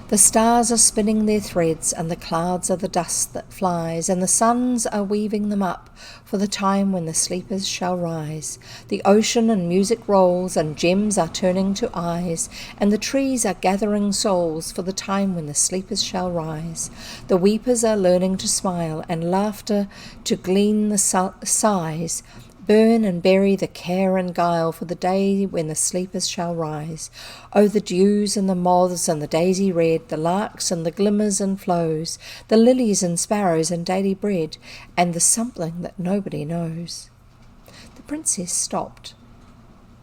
[SPEAKER 1] The stars are spinning their threads, and the clouds are the dust that flies, and the suns are weaving them up for the time when the sleepers shall rise. The ocean in music rolls, and gems are turning to eyes, and the trees are gathering souls for the time when the sleepers shall rise. The weepers are learning to smile, and laughter to glean the sighs, burn and bury the care and guile for the day when the sleepers shall rise. Oh, the dews and the moths and the daisy red, the larks and the glimmers and flows, the lilies and sparrows and daily bread, and the something that nobody knows. The princess stopped.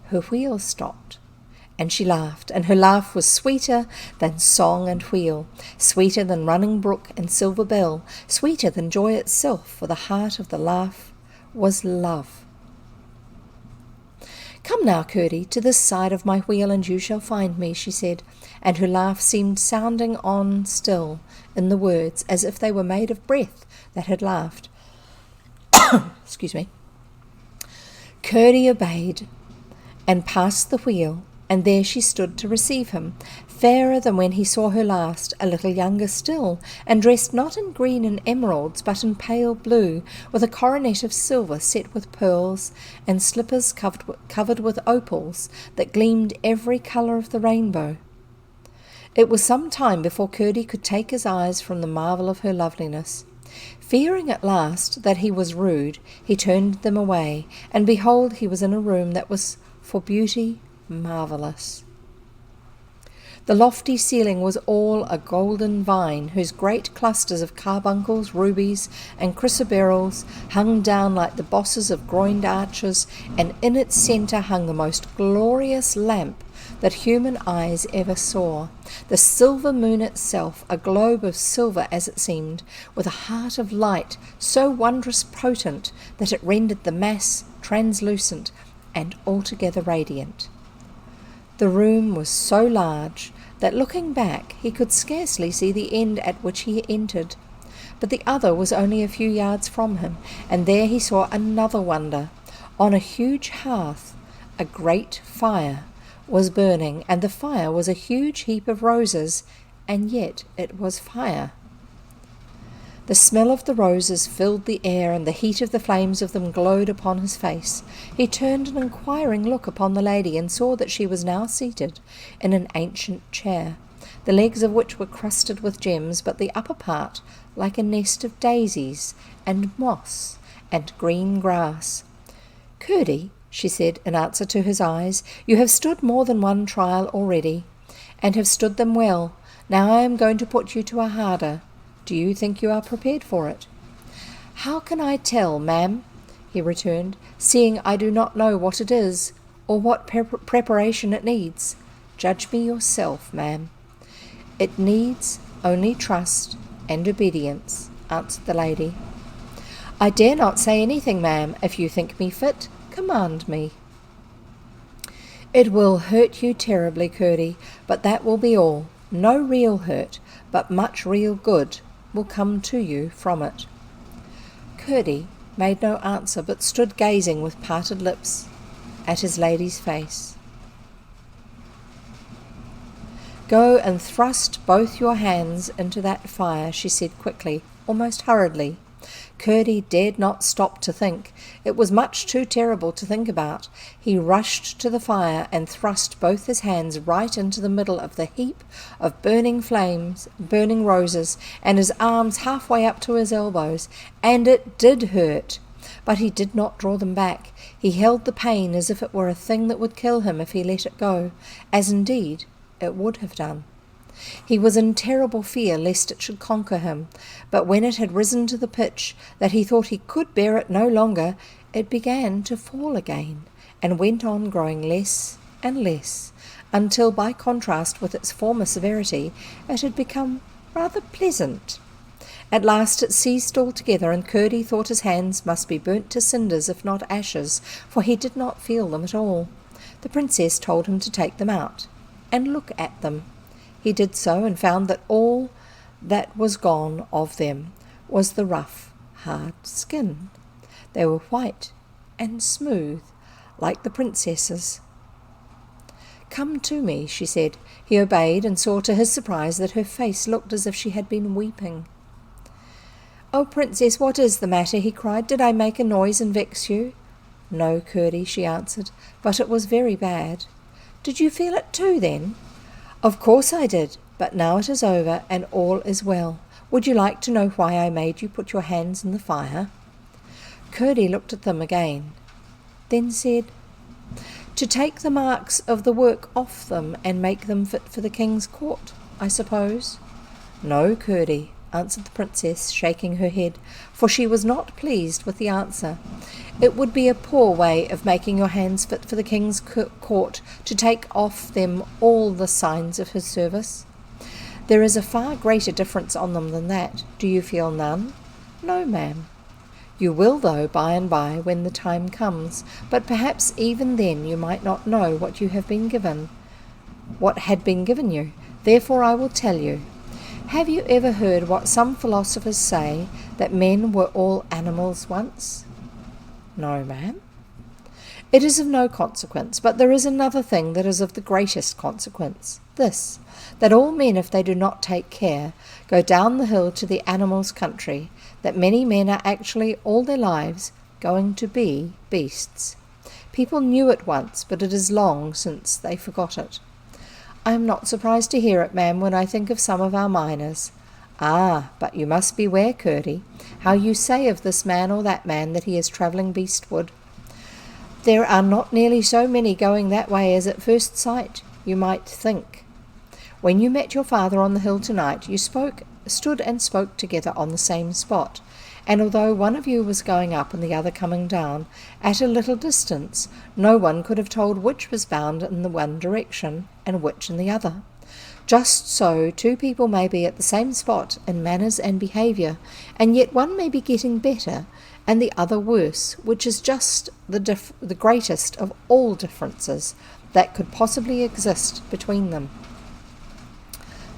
[SPEAKER 1] Her wheel stopped, And she laughed, and her laugh was sweeter than song and wheel, sweeter than running brook and silver bell, sweeter than joy itself, for the heart of the laugh was love. "Come now, Curdie, to this side of my wheel, and you shall find me," she said, and her laugh seemed sounding on still in the words, as if they were made of breath that had laughed. Excuse me. Curdie obeyed and passed the wheel, and there she stood to receive him, fairer than when he saw her last, a little younger still, and dressed not in green and emeralds, but in pale blue, with a coronet of silver set with pearls, and slippers covered with opals that gleamed every colour of the rainbow. It was some time before Curdie could take his eyes from the marvel of her loveliness. Fearing at last that he was rude, he turned them away, and behold, he was in a room that was for beauty marvellous. The lofty ceiling was all a golden vine, whose great clusters of carbuncles, rubies, and chrysoberyls hung down like the bosses of groined arches, and in its centre hung the most glorious lamp that human eyes ever saw, the silver moon itself, a globe of silver as it seemed, with a heart of light so wondrous potent that it rendered the mass translucent and altogether radiant. The room was so large that, looking back, he could scarcely see the end at which he entered, but the other was only a few yards from him, and there he saw another wonder. On a huge hearth a great fire was burning, and the fire was a huge heap of roses, and yet it was fire. The smell of the roses filled the air, and the heat of the flames of them glowed upon his face. He turned an inquiring look upon the lady, and saw that she was now seated in an ancient chair, the legs of which were crusted with gems, but the upper part like a nest of daisies and moss and green grass. "Curdie," she said in answer to his eyes, "you have stood more than one trial already, and have stood them well. Now I am going to put you to a harder. Do you think you are prepared for it?" "How can I tell, ma'am?" he returned, "seeing I do not know what it is, or what preparation it needs. Judge me yourself, ma'am." "It needs only trust and obedience," answered the lady. "I dare not say anything, ma'am. If you think me fit, command me." "It will hurt you terribly, Curdie, but that will be all. No real hurt, but much real good will come to you from it." Curdie made no answer, but stood gazing with parted lips at his lady's face. "Go and thrust both your hands into that fire," she said quickly, almost hurriedly. Curdie dared not stop to think. It was much too terrible to think about. He rushed to the fire and thrust both his hands right into the middle of the heap of burning roses, and his arms halfway up to his elbows, and it did hurt. But he did not draw them back. He held the pain as if it were a thing that would kill him if he let it go, as indeed it would have done. He was in terrible fear lest it should conquer him, but when it had risen to the pitch that he thought he could bear it no longer, it began to fall again, and went on growing less and less, until by contrast with its former severity it had become rather pleasant. At last it ceased altogether, and Curdie thought his hands must be burnt to cinders, if not ashes, for he did not feel them at all. The princess told him to take them out and look at them. He did so, and found that all that was gone of them was the rough, hard skin. They were white and smooth, like the princess's. "Come to me," she said. He obeyed, and saw to his surprise that her face looked as if she had been weeping. "Oh, princess, what is the matter?" he cried. "Did I make a noise and vex you?" "No, Curdie," she answered, "but it was very bad." "Did you feel it too, then?" "Of course I did, but now it is over, and all is well. Would you like to know why I made you put your hands in the fire?" Curdie looked at them again, then said, "To take the marks of the work off them and make them fit for the king's court, I suppose." "No, Curdie, answered the princess, shaking her head, for she was not pleased with the answer. It would be a poor way of making your hands fit for the king's court to take off them all the signs of his service. There is a far greater difference on them than that. Do you feel none? No, ma'am. You will, though, by and by, when the time comes, but perhaps even then you might not know what you have been given, what had been given you. Therefore I will tell you. Have you ever heard what some philosophers say, that men were all animals once? No, ma'am. It is of no consequence, but there is another thing that is of the greatest consequence. This, that all men, if they do not take care, go down the hill to the animals' country, that many men are actually all their lives going to be beasts. People knew it once, but it is long since they forgot it. I am not surprised to hear it, ma'am, when I think of some of our miners. Ah, but you must beware, Curdie, how you say of this man or that man that he is travelling beastward. There are not nearly so many going that way as at first sight you might think. When you met your father on the hill tonight, you stood and spoke together on the same spot, and although one of you was going up and the other coming down, at a little distance, no one could have told which was bound in the one direction and which in the other. Just so, two people may be at the same spot in manners and behaviour, and yet one may be getting better and the other worse, which is just the greatest of all differences that could possibly exist between them.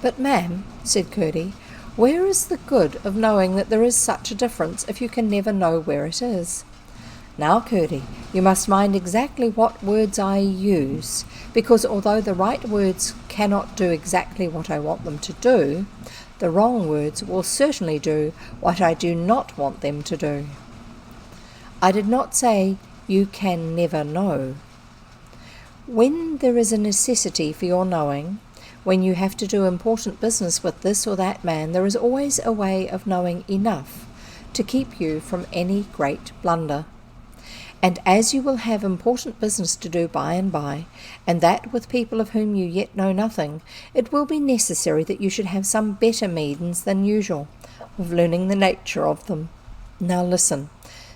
[SPEAKER 1] But, ma'am, said Curdie, where is the good of knowing that there is such a difference if you can never know where it is? Now, Curdie, you must mind exactly what words I use, because although the right words cannot do exactly what I want them to do, the wrong words will certainly do what I do not want them to do. I did not say you can never know. When there is a necessity for your knowing, when you have to do important business with this or that man, there is always a way of knowing enough to keep you from any great blunder. And as you will have important business to do by and by, and that with people of whom you yet know nothing, it will be necessary that you should have some better means than usual of learning the nature of them. Now listen.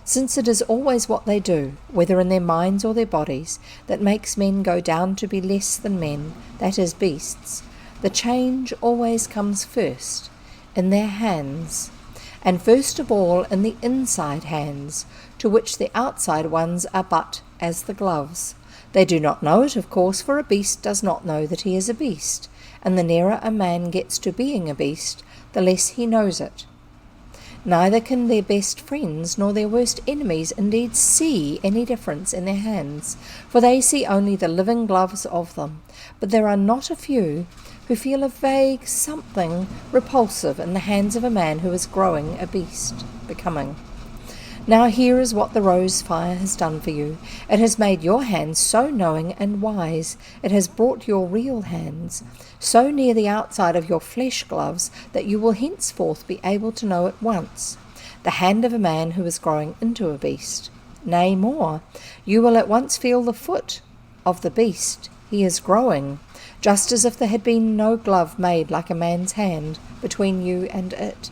[SPEAKER 1] Since it is always what they do, whether in their minds or their bodies, that makes men go down to be less than men, that is, beasts, the change always comes first, in their hands, and first of all in the inside hands, to which the outside ones are but as the gloves. They do not know it, of course, for a beast does not know that he is a beast, and the nearer a man gets to being a beast, the less he knows it. Neither can their best friends nor their worst enemies indeed see any difference in their hands, for they see only the living gloves of them. But there are not a few who feel a vague something repulsive in the hands of a man who is growing a beast, becoming. Now here is what the rose fire has done for you. It has made your hands so knowing and wise. It has brought your real hands so near the outside of your flesh gloves that you will henceforth be able to know at once the hand of a man who is growing into a beast. Nay, more, you will at once feel the foot of the beast he is growing, just as if there had been no glove made like a man's hand between you and it.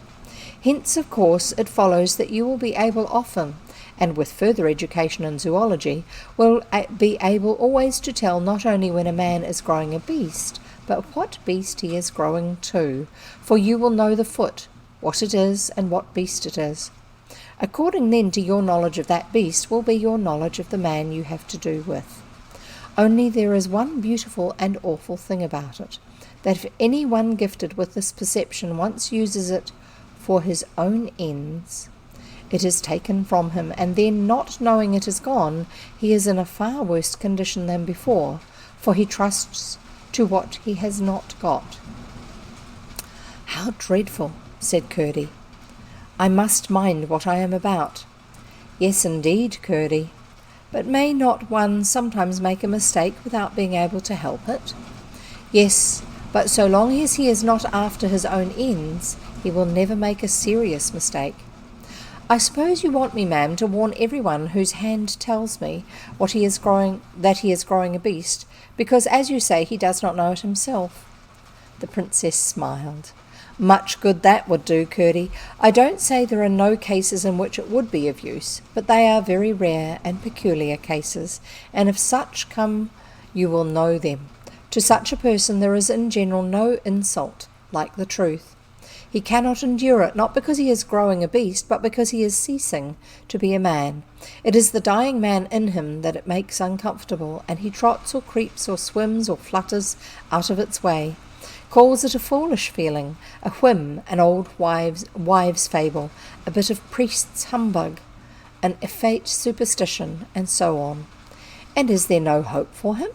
[SPEAKER 1] Hence, of course, it follows that you will be able often, and with further education in zoology, will be able always to tell not only when a man is growing a beast, but what beast he is growing to, for you will know the foot, what it is, and what beast it is. According then to your knowledge of that beast will be your knowledge of the man you have to do with. Only there is one beautiful and awful thing about it, that if any one gifted with this perception once uses it for his own ends, it is taken from him, and then, not knowing it is gone, he is in a far worse condition than before, for he trusts to what he has not got. How dreadful, said Curdie. I must mind what I am about. Yes, indeed, Curdie. But may not one sometimes make a mistake without being able to help it? Yes, but so long as he is not after his own ends, he will never make a serious mistake. I suppose you want me, ma'am, to warn everyone whose hand tells me that he is growing a beast, because, as you say, he does not know it himself. The princess smiled. Much good that would do, Curdie. I don't say there are no cases in which it would be of use, but they are very rare and peculiar cases, and if such come, you will know them. To such a person there is in general no insult like the truth. He cannot endure it, not because he is growing a beast, but because he is ceasing to be a man. It is the dying man in him that it makes uncomfortable, and he trots or creeps or swims or flutters out of its way. Calls it a foolish feeling, a whim, an old wives' fable, a bit of priest's humbug, an effete superstition, and so on. And is there no hope for him?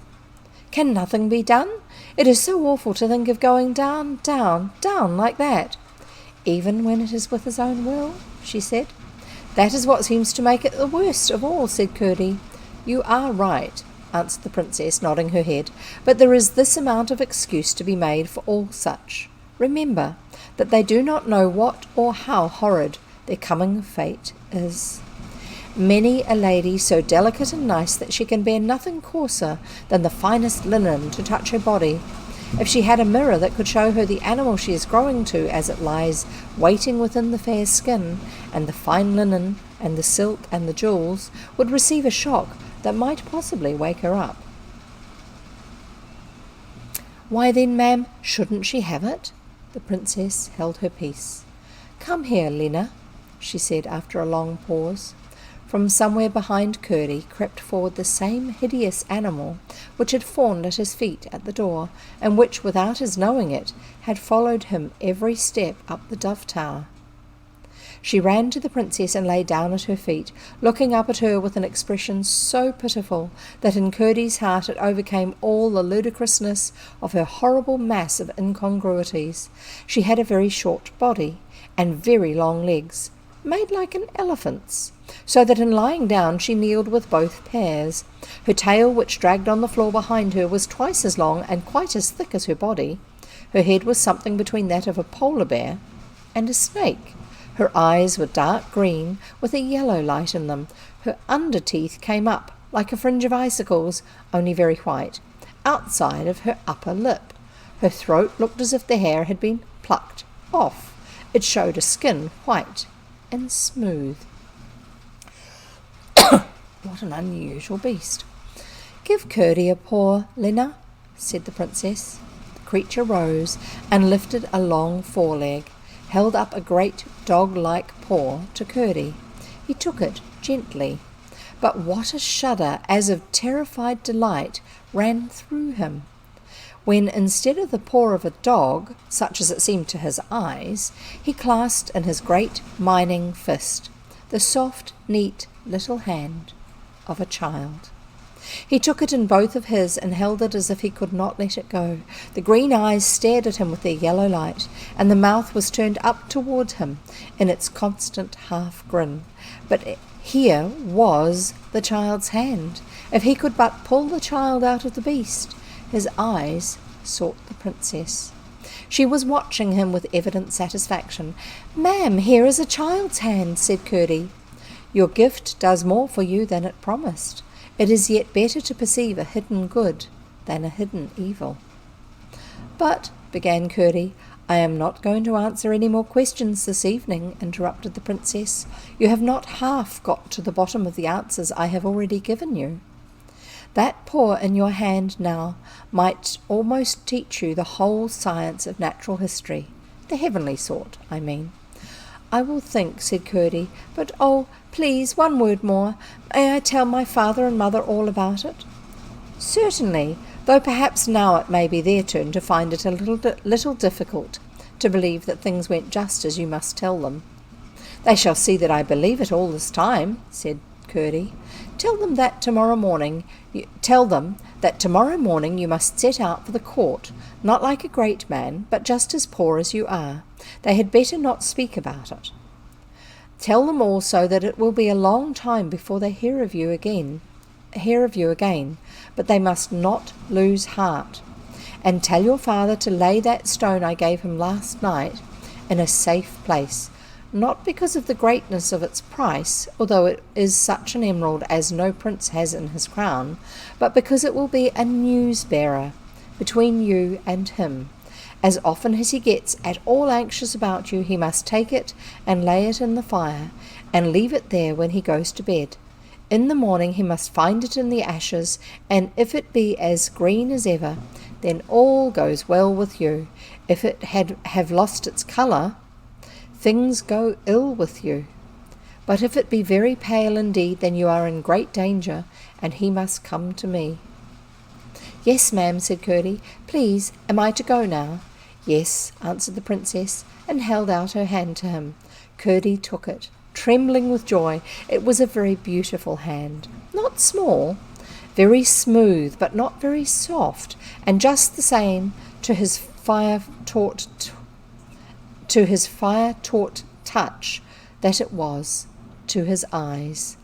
[SPEAKER 1] Can nothing be done? It is so awful to think of going down, down, down like that. Even when it is with his own will, she said. That is what seems to make it the worst of all, said Curdie. You are right, answered the princess, nodding her head, but there is this amount of excuse to be made for all such. Remember that they do not know what or how horrid their coming fate is. Many a lady so delicate and nice that she can bear nothing coarser than the finest linen to touch her body. If she had a mirror that could show her the animal she is growing to as it lies waiting within the fair skin, and the fine linen, and the silk, and the jewels, would receive a shock that might possibly wake her up. Why then, ma'am, shouldn't she have it? The princess held her peace. Come here, Lena, she said after a long pause. From somewhere behind Curdie crept forward the same hideous animal which had fawned at his feet at the door, and which, without his knowing it, had followed him every step up the dove tower. She ran to the princess and lay down at her feet, looking up at her with an expression so pitiful that in Curdie's heart it overcame all the ludicrousness of her horrible mass of incongruities. She had a very short body, and very long legs, made like an elephant's, so that in lying down she kneeled with both pairs. Her tail, which dragged on the floor behind her, was twice as long and quite as thick as her body. Her head was something between that of a polar bear and a snake. Her eyes were dark green, with a yellow light in them. Her under teeth came up, like a fringe of icicles, only very white, outside of her upper lip. Her throat looked as if the hair had been plucked off. It showed a skin white and smooth. What an unusual beast. Give Curdie a paw, Lena, said the princess. The creature rose and lifted a long foreleg, held up a great dog-like paw to Curdie. He took it gently, but what a shudder as of terrified delight ran through him, when instead of the paw of a dog, such as it seemed to his eyes, he clasped in his great mining fist the soft, neat little hand of a child. He took it in both of his and held it as if he could not let it go. The green eyes stared at him with their yellow light, and the mouth was turned up toward him in its constant half grin. But here was the child's hand. If he could but pull the child out of the beast. His eyes sought the princess. She was watching him with evident satisfaction. Ma'am, here is a child's hand, said Curdie. Your gift does more for you than it promised. It is yet better to perceive a hidden good than a hidden evil. But, began Curdie, I am not going to answer any more questions this evening, interrupted the princess. You have not half got to the bottom of the answers I have already given you. That paw in your hand now might almost teach you the whole science of natural history, the heavenly sort, I mean. I will think, said Curdie, but oh, please, one word more. May I tell my father and mother all about it? Certainly, though perhaps now it may be their turn to find it a little difficult to believe that things went just as you must tell them. They shall see that I believe it all this time, said Curdie. Tell them that tomorrow morning you must set out for the court, not like a great man, but just as poor as you are. They had better not speak about it. Tell them also that it will be a long time before they hear of you again, but they must not lose heart. And tell your father to lay that stone I gave him last night in a safe place, not because of the greatness of its price, although it is such an emerald as no prince has in his crown, but because it will be a news-bearer between you and him, As often as he gets at all anxious about you, he must take it and lay it in the fire, and leave it there when he goes to bed. In the morning he must find it in the ashes, and if it be as green as ever, then all goes well with you. If it have lost its colour, things go ill with you. But if it be very pale indeed, then you are in great danger, and he must come to me." "Yes, ma'am," said Curdie. "Please, am I to go now?" "Yes," answered the princess, and held out her hand to him. Curdie took it, trembling with joy. It was a very beautiful hand, not small, very smooth, but not very soft, and just the same to his fire-taught touch that it was to his eyes.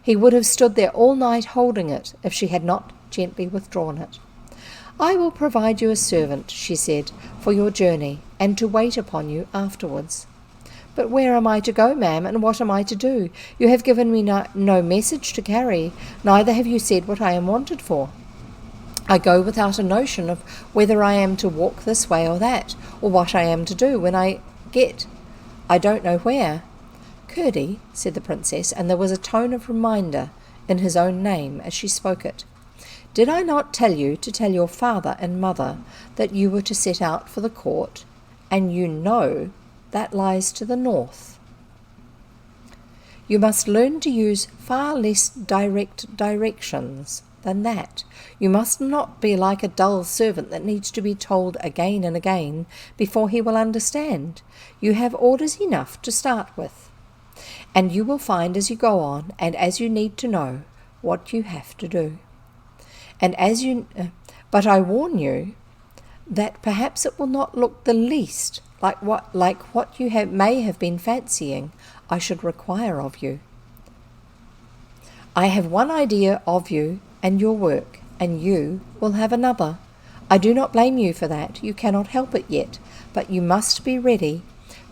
[SPEAKER 1] He would have stood there all night holding it if she had not gently withdrawn it. "I will provide you a servant," she said, "for your journey, and to wait upon you afterwards." "But where am I to go, ma'am, and what am I to do? You have given me no message to carry, neither have you said what I am wanted for. I go without a notion of whether I am to walk this way or that, or what I am to do when I don't know where." "Curdie," said the princess, and there was a tone of reminder in his own name as she spoke it, "did I not tell you to tell your father and mother that you were to set out for the court, and you know that lies to the north? You must learn to use far less direct directions than that. You must not be like a dull servant that needs to be told again and again before he will understand. You have orders enough to start with, and you will find as you go on, and as you need to know, what you have to do. But I warn you that perhaps it will not look the least like what you may have been fancying I should require of you. I have one idea of you and your work, and you will have another. I do not blame you for that. You cannot help it yet, but you must be ready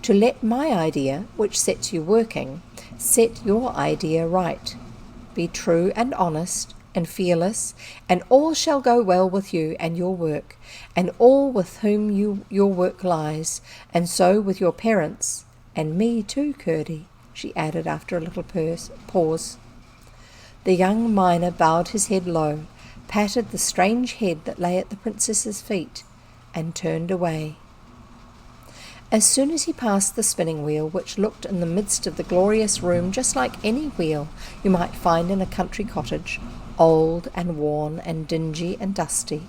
[SPEAKER 1] to let my idea, which sets you working, set your idea right. Be true and honest and fearless, and all shall go well with you and your work, and all with whom your work lies, and so with your parents, and me too, Curdie," she added after a little pause. The young miner bowed his head low, patted the strange head that lay at the princess's feet, and turned away. As soon as he passed the spinning wheel, which looked in the midst of the glorious room just like any wheel you might find in a country cottage, old and worn and dingy and dusty,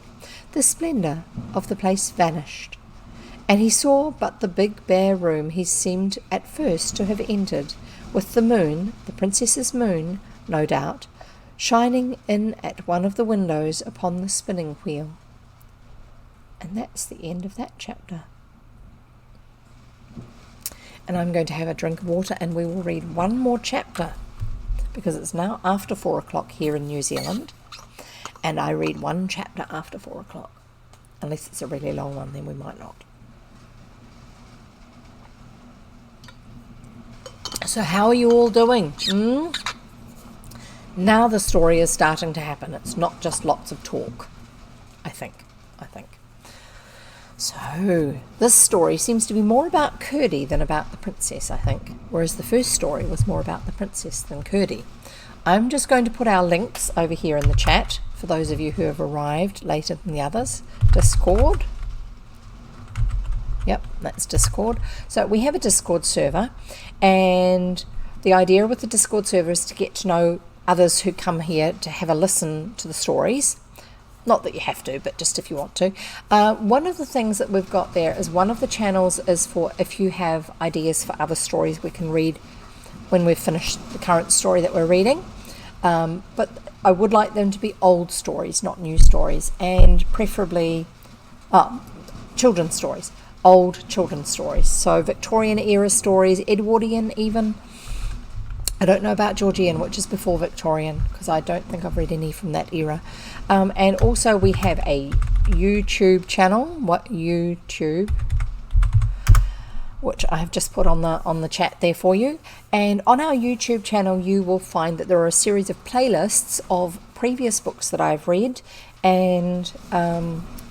[SPEAKER 1] the splendour of the place vanished, and he saw but the big bare room he seemed at first to have entered, with the moon, the princess's moon, no doubt, shining in at one of the windows upon the spinning wheel. And that's the end of that chapter. And I'm going to have a drink of water, and we will read one more chapter, because it's now after 4 o'clock here in New Zealand, and I read one chapter after 4 o'clock. Unless it's a really long one, then we might not. So how are you all doing? Now the story is starting to happen. It's not just lots of talk, I think. So this story seems to be more about Curdie than about the princess, I think, whereas the first story was more about the princess than Curdie. I'm just going to put our links over here in the chat for those of you who have arrived later than the others. Discord. Yep, that's Discord. So we have a Discord server, and the idea with the Discord server is to get to know others who come here to have a listen to the stories. Not that you have to, but just if you want to. One of the things that we've got there is one of the channels is for if you have ideas for other stories we can read when we've finished the current story that we're reading. But I would like them to be old stories, not new stories, and preferably children's stories, old children's stories. So Victorian era stories, Edwardian even. I don't know about Georgian, which is before Victorian, because I don't think I've read any from that era. And also we have a YouTube channel, YouTube, which I have just put on the chat there for you. And on our YouTube channel, you will find that there are a series of playlists of previous books that I've read, and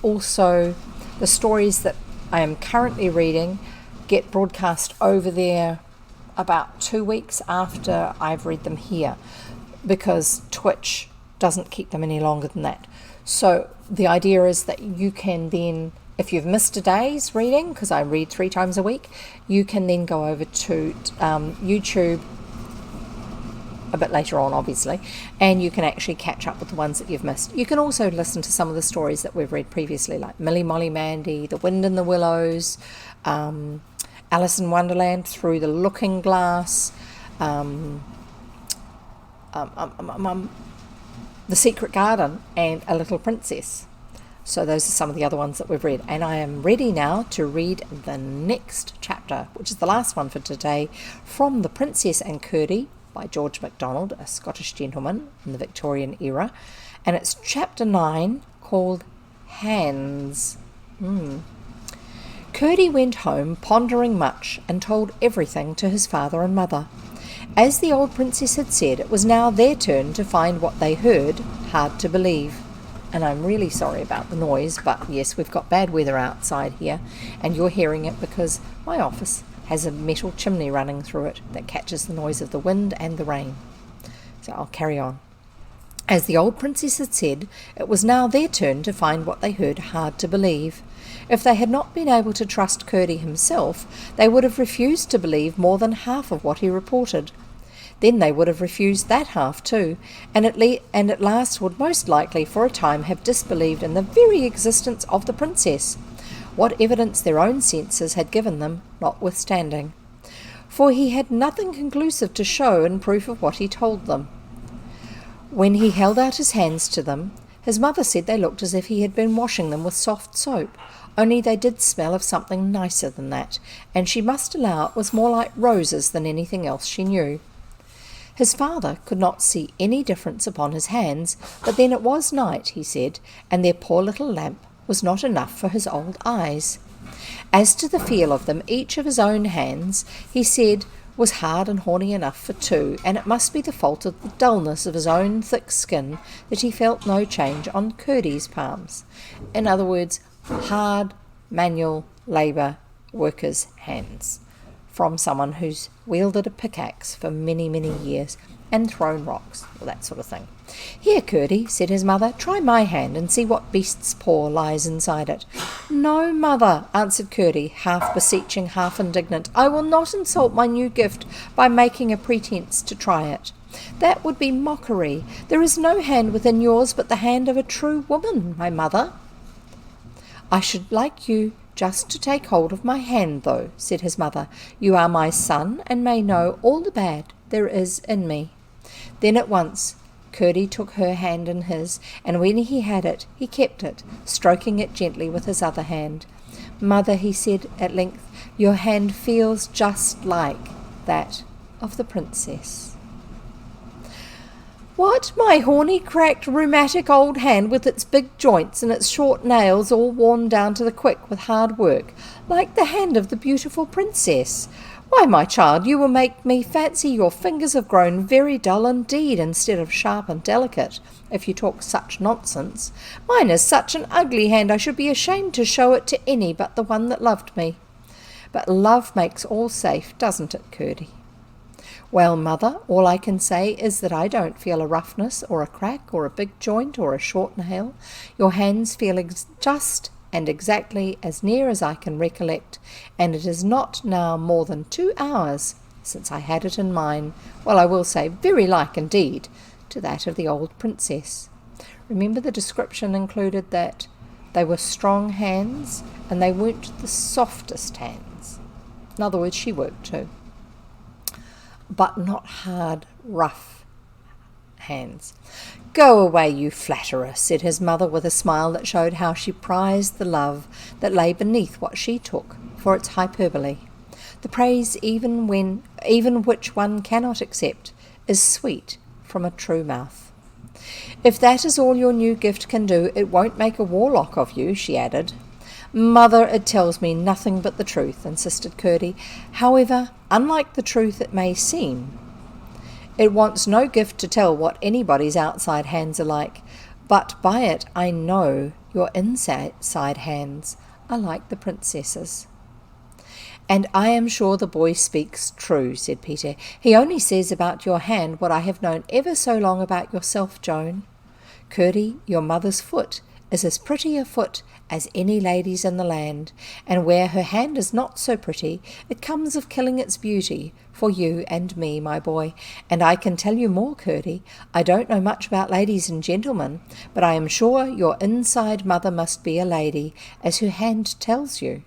[SPEAKER 1] also the stories that I am currently reading get broadcast over there about 2 weeks after I've read them here, because Twitch doesn't keep them any longer than that. So the idea is that you can then, if you've missed a day's reading, because I read 3 times a week, you can then go over to YouTube a bit later on, obviously, and you can actually catch up with the ones that you've missed. You can also listen to some of the stories that we've read previously, like Millie Molly Mandy, The Wind in the Willows, Alice in Wonderland, Through the Looking Glass, The Secret Garden, and A Little Princess. So those are some of the other ones that we've read. And I am ready now to read the next chapter, which is the last one for today, from The Princess and Curdie by George MacDonald, a Scottish gentleman in the Victorian era. And it's chapter 9, called Hands. Curdie went home pondering much and told everything to his father and mother. As the old princess had said, it was now their turn to find what they heard hard to believe. And I'm really sorry about the noise, but yes, we've got bad weather outside here, and you're hearing it because my office has a metal chimney running through it that catches the noise of the wind and the rain. So I'll carry on. As the old princess had said, it was now their turn to find what they heard hard to believe. If they had not been able to trust Curdie himself, they would have refused to believe more than half of what he reported. Then they would have refused that half too, and at last would most likely for a time have disbelieved in the very existence of the princess, what evidence their own senses had given them notwithstanding. For he had nothing conclusive to show in proof of what he told them. When he held out his hands to them, his mother said they looked as if he had been washing them with soft soap, only they did smell of something nicer than that, and she must allow it was more like roses than anything else she knew. His father could not see any difference upon his hands, but then it was night, he said, and their poor little lamp was not enough for his old eyes. As to the feel of them, each of his own hands, he said, was hard and horny enough for 2, and it must be the fault of the dullness of his own thick skin that he felt no change on Curdie's palms. In other words, hard manual labour workers' hands, from someone who's wielded a pickaxe for many, many years and thrown rocks, or that sort of thing. Here, Curdie, said his mother, try my hand and see what beast's paw lies inside it. No, mother, answered Curdie, half beseeching, half indignant. I will not insult my new gift by making a pretence to try it. That would be mockery. There is no hand within yours but the hand of a true woman, my mother. I should like you just to take hold of my hand, though, said his mother. You are my son, and may know all the bad there is in me. Then at once Curdie took her hand in his, and when he had it, he kept it, stroking it gently with his other hand. Mother, he said at length, your hand feels just like that of the princess. What, my horny, cracked, rheumatic old hand with its big joints and its short nails all worn down to the quick with hard work, like the hand of the beautiful princess? Why, my child, you will make me fancy your fingers have grown very dull indeed instead of sharp and delicate, if you talk such nonsense. Mine is such an ugly hand I should be ashamed to show it to any but the one that loved me. But love makes all safe, doesn't it, Curdie? Well, mother, all I can say is that I don't feel a roughness or a crack or a big joint or a short nail. Your hands feel just and exactly as near as I can recollect, and it is not now more than 2 hours since I had it in mine. Well, I will say very like indeed to that of the old princess. Remember the description included that they were strong hands and they weren't the softest hands. In other words, she worked too, but not hard, rough hands. Go away, you flatterer, said his mother with a smile that showed how she prized the love that lay beneath what she took for its hyperbole. The praise even which one cannot accept is sweet from a true mouth. If that is all your new gift can do, it won't make a warlock of you, she added. Mother, it tells me nothing but the truth, insisted Curdie. However, unlike the truth it may seem, it wants no gift to tell what anybody's outside hands are like, but by it I know your inside hands. are like the princesses." "And I am sure the boy speaks true," said Peter. "He only says about your hand what I have known ever so long about yourself, Joan. Curdie, your mother's foot is as pretty a foot as any lady's in the land, and where her hand is not so pretty, it comes of killing its beauty for you and me, my boy. And I can tell you more, Curdie. I don't know much about ladies and gentlemen, but I am sure your inside mother must be a lady, as her hand tells you.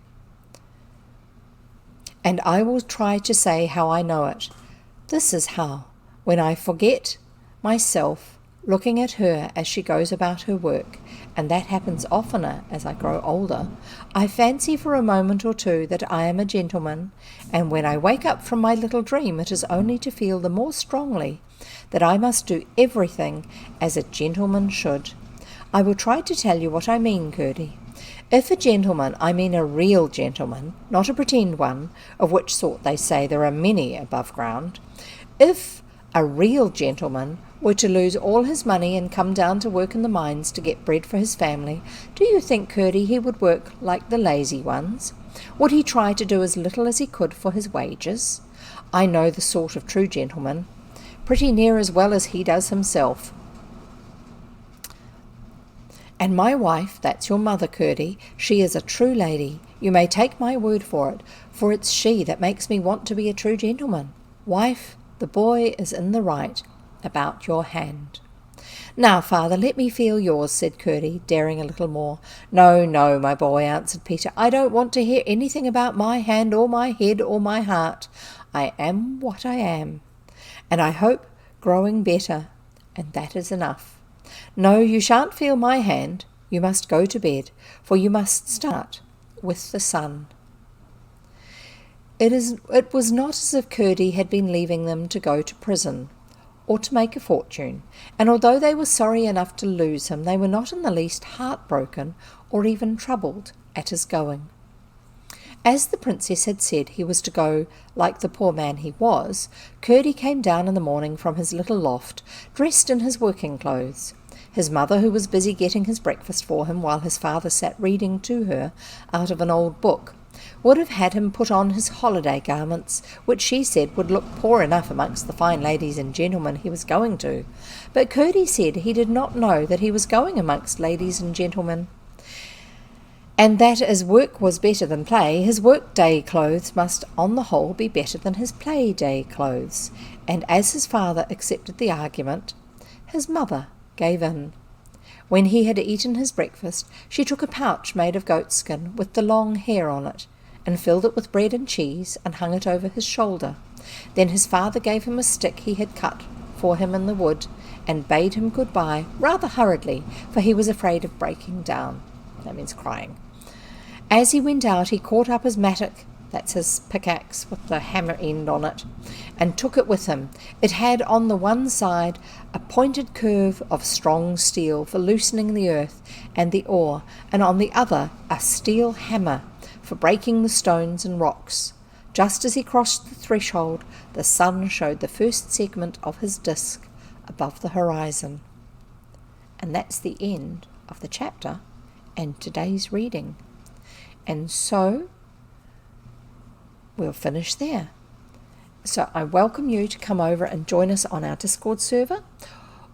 [SPEAKER 1] And I will try to say how I know it. This is how, when I forget myself, looking at her as she goes about her work, and that happens oftener as I grow older, I fancy for a moment or two that I am a gentleman, and when I wake up from my little dream it is only to feel the more strongly that I must do everything as a gentleman should. I will try to tell you what I mean, Curdie. If a gentleman, I mean a real gentleman, not a pretend one, of which sort they say there are many above ground, if a real gentleman were to lose all his money and come down to work in the mines to get bread for his family, do you think, Curdie, he would work like the lazy ones? Would he try to do as little as he could for his wages? I know the sort of true gentleman, pretty near as well as he does himself. And my wife, that's your mother, Curdie, she is a true lady. You may take my word for it's she that makes me want to be a true gentleman. Wife, the boy is in the right about your hand." "Now, father, let me feel yours," said Curdie, daring a little more. "No, no, my boy," answered Peter. "I don't want to hear anything about my hand or my head or my heart. I am what I am, and I hope growing better, and that is enough. No, you shan't feel my hand. You must go to bed, for you must start with the sun." It was not as if Curdie had been leaving them to go to prison, or to make a fortune, and although they were sorry enough to lose him, they were not in the least heartbroken or even troubled at his going. As the princess had said he was to go like the poor man he was, Curdie came down in the morning from his little loft, dressed in his working clothes. His mother, who was busy getting his breakfast for him while his father sat reading to her out of an old book, would have had him put on his holiday garments, which she said would look poor enough amongst the fine ladies and gentlemen he was going to. But Curdie said he did not know that he was going amongst ladies and gentlemen, and that as work was better than play, his work-day clothes must on the whole be better than his play-day clothes. And as his father accepted the argument, his mother gave in. When he had eaten his breakfast, she took a pouch made of goatskin with the long hair on it, and filled it with bread and cheese, and hung it over his shoulder. Then his father gave him a stick he had cut for him in the wood, and bade him good-bye, rather hurriedly, for he was afraid of breaking down. That means crying. As he went out, he caught up his mattock, that's his pickaxe with the hammer end on it, and took it with him. It had on the one side a pointed curve of strong steel for loosening the earth and the ore, and on the other a steel hammer for breaking the stones and rocks. Just as he crossed the threshold, the sun showed the first segment of his disk above the horizon. And that's the end of the chapter and today's reading. And so we'll finish there. So I welcome you to come over and join us on our Discord server,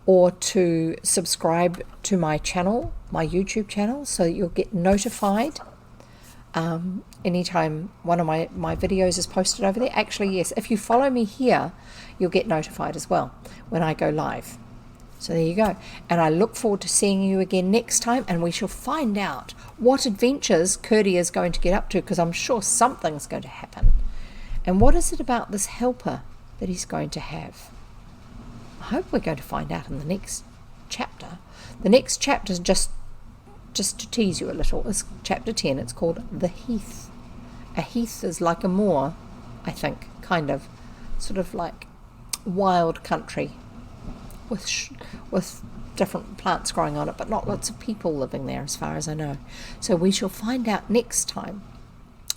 [SPEAKER 1] or to subscribe to my channel, my YouTube channel, so that you'll get notified anytime one of my videos is posted over there. Actually, yes, if you follow me here, you'll get notified as well when I go live. So there you go. And I look forward to seeing you again next time, and we shall find out what adventures Curdie is going to get up to, because I'm sure something's going to happen. And what is it about this helper that he's going to have? I hope we're going to find out in the next chapter. The next chapter is just to tease you a little, is chapter 10. It's called The Heath. A heath is like a moor, I think, kind of, sort of like wild country with different plants growing on it, but not lots of people living there as far as I know. So we shall find out next time,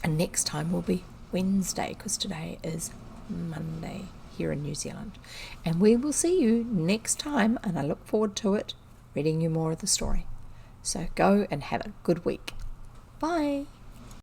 [SPEAKER 1] and next time will be Wednesday, because today is Monday here in New Zealand. And we will see you next time, and I look forward to it, reading you more of the story. So go and have a good week. Bye.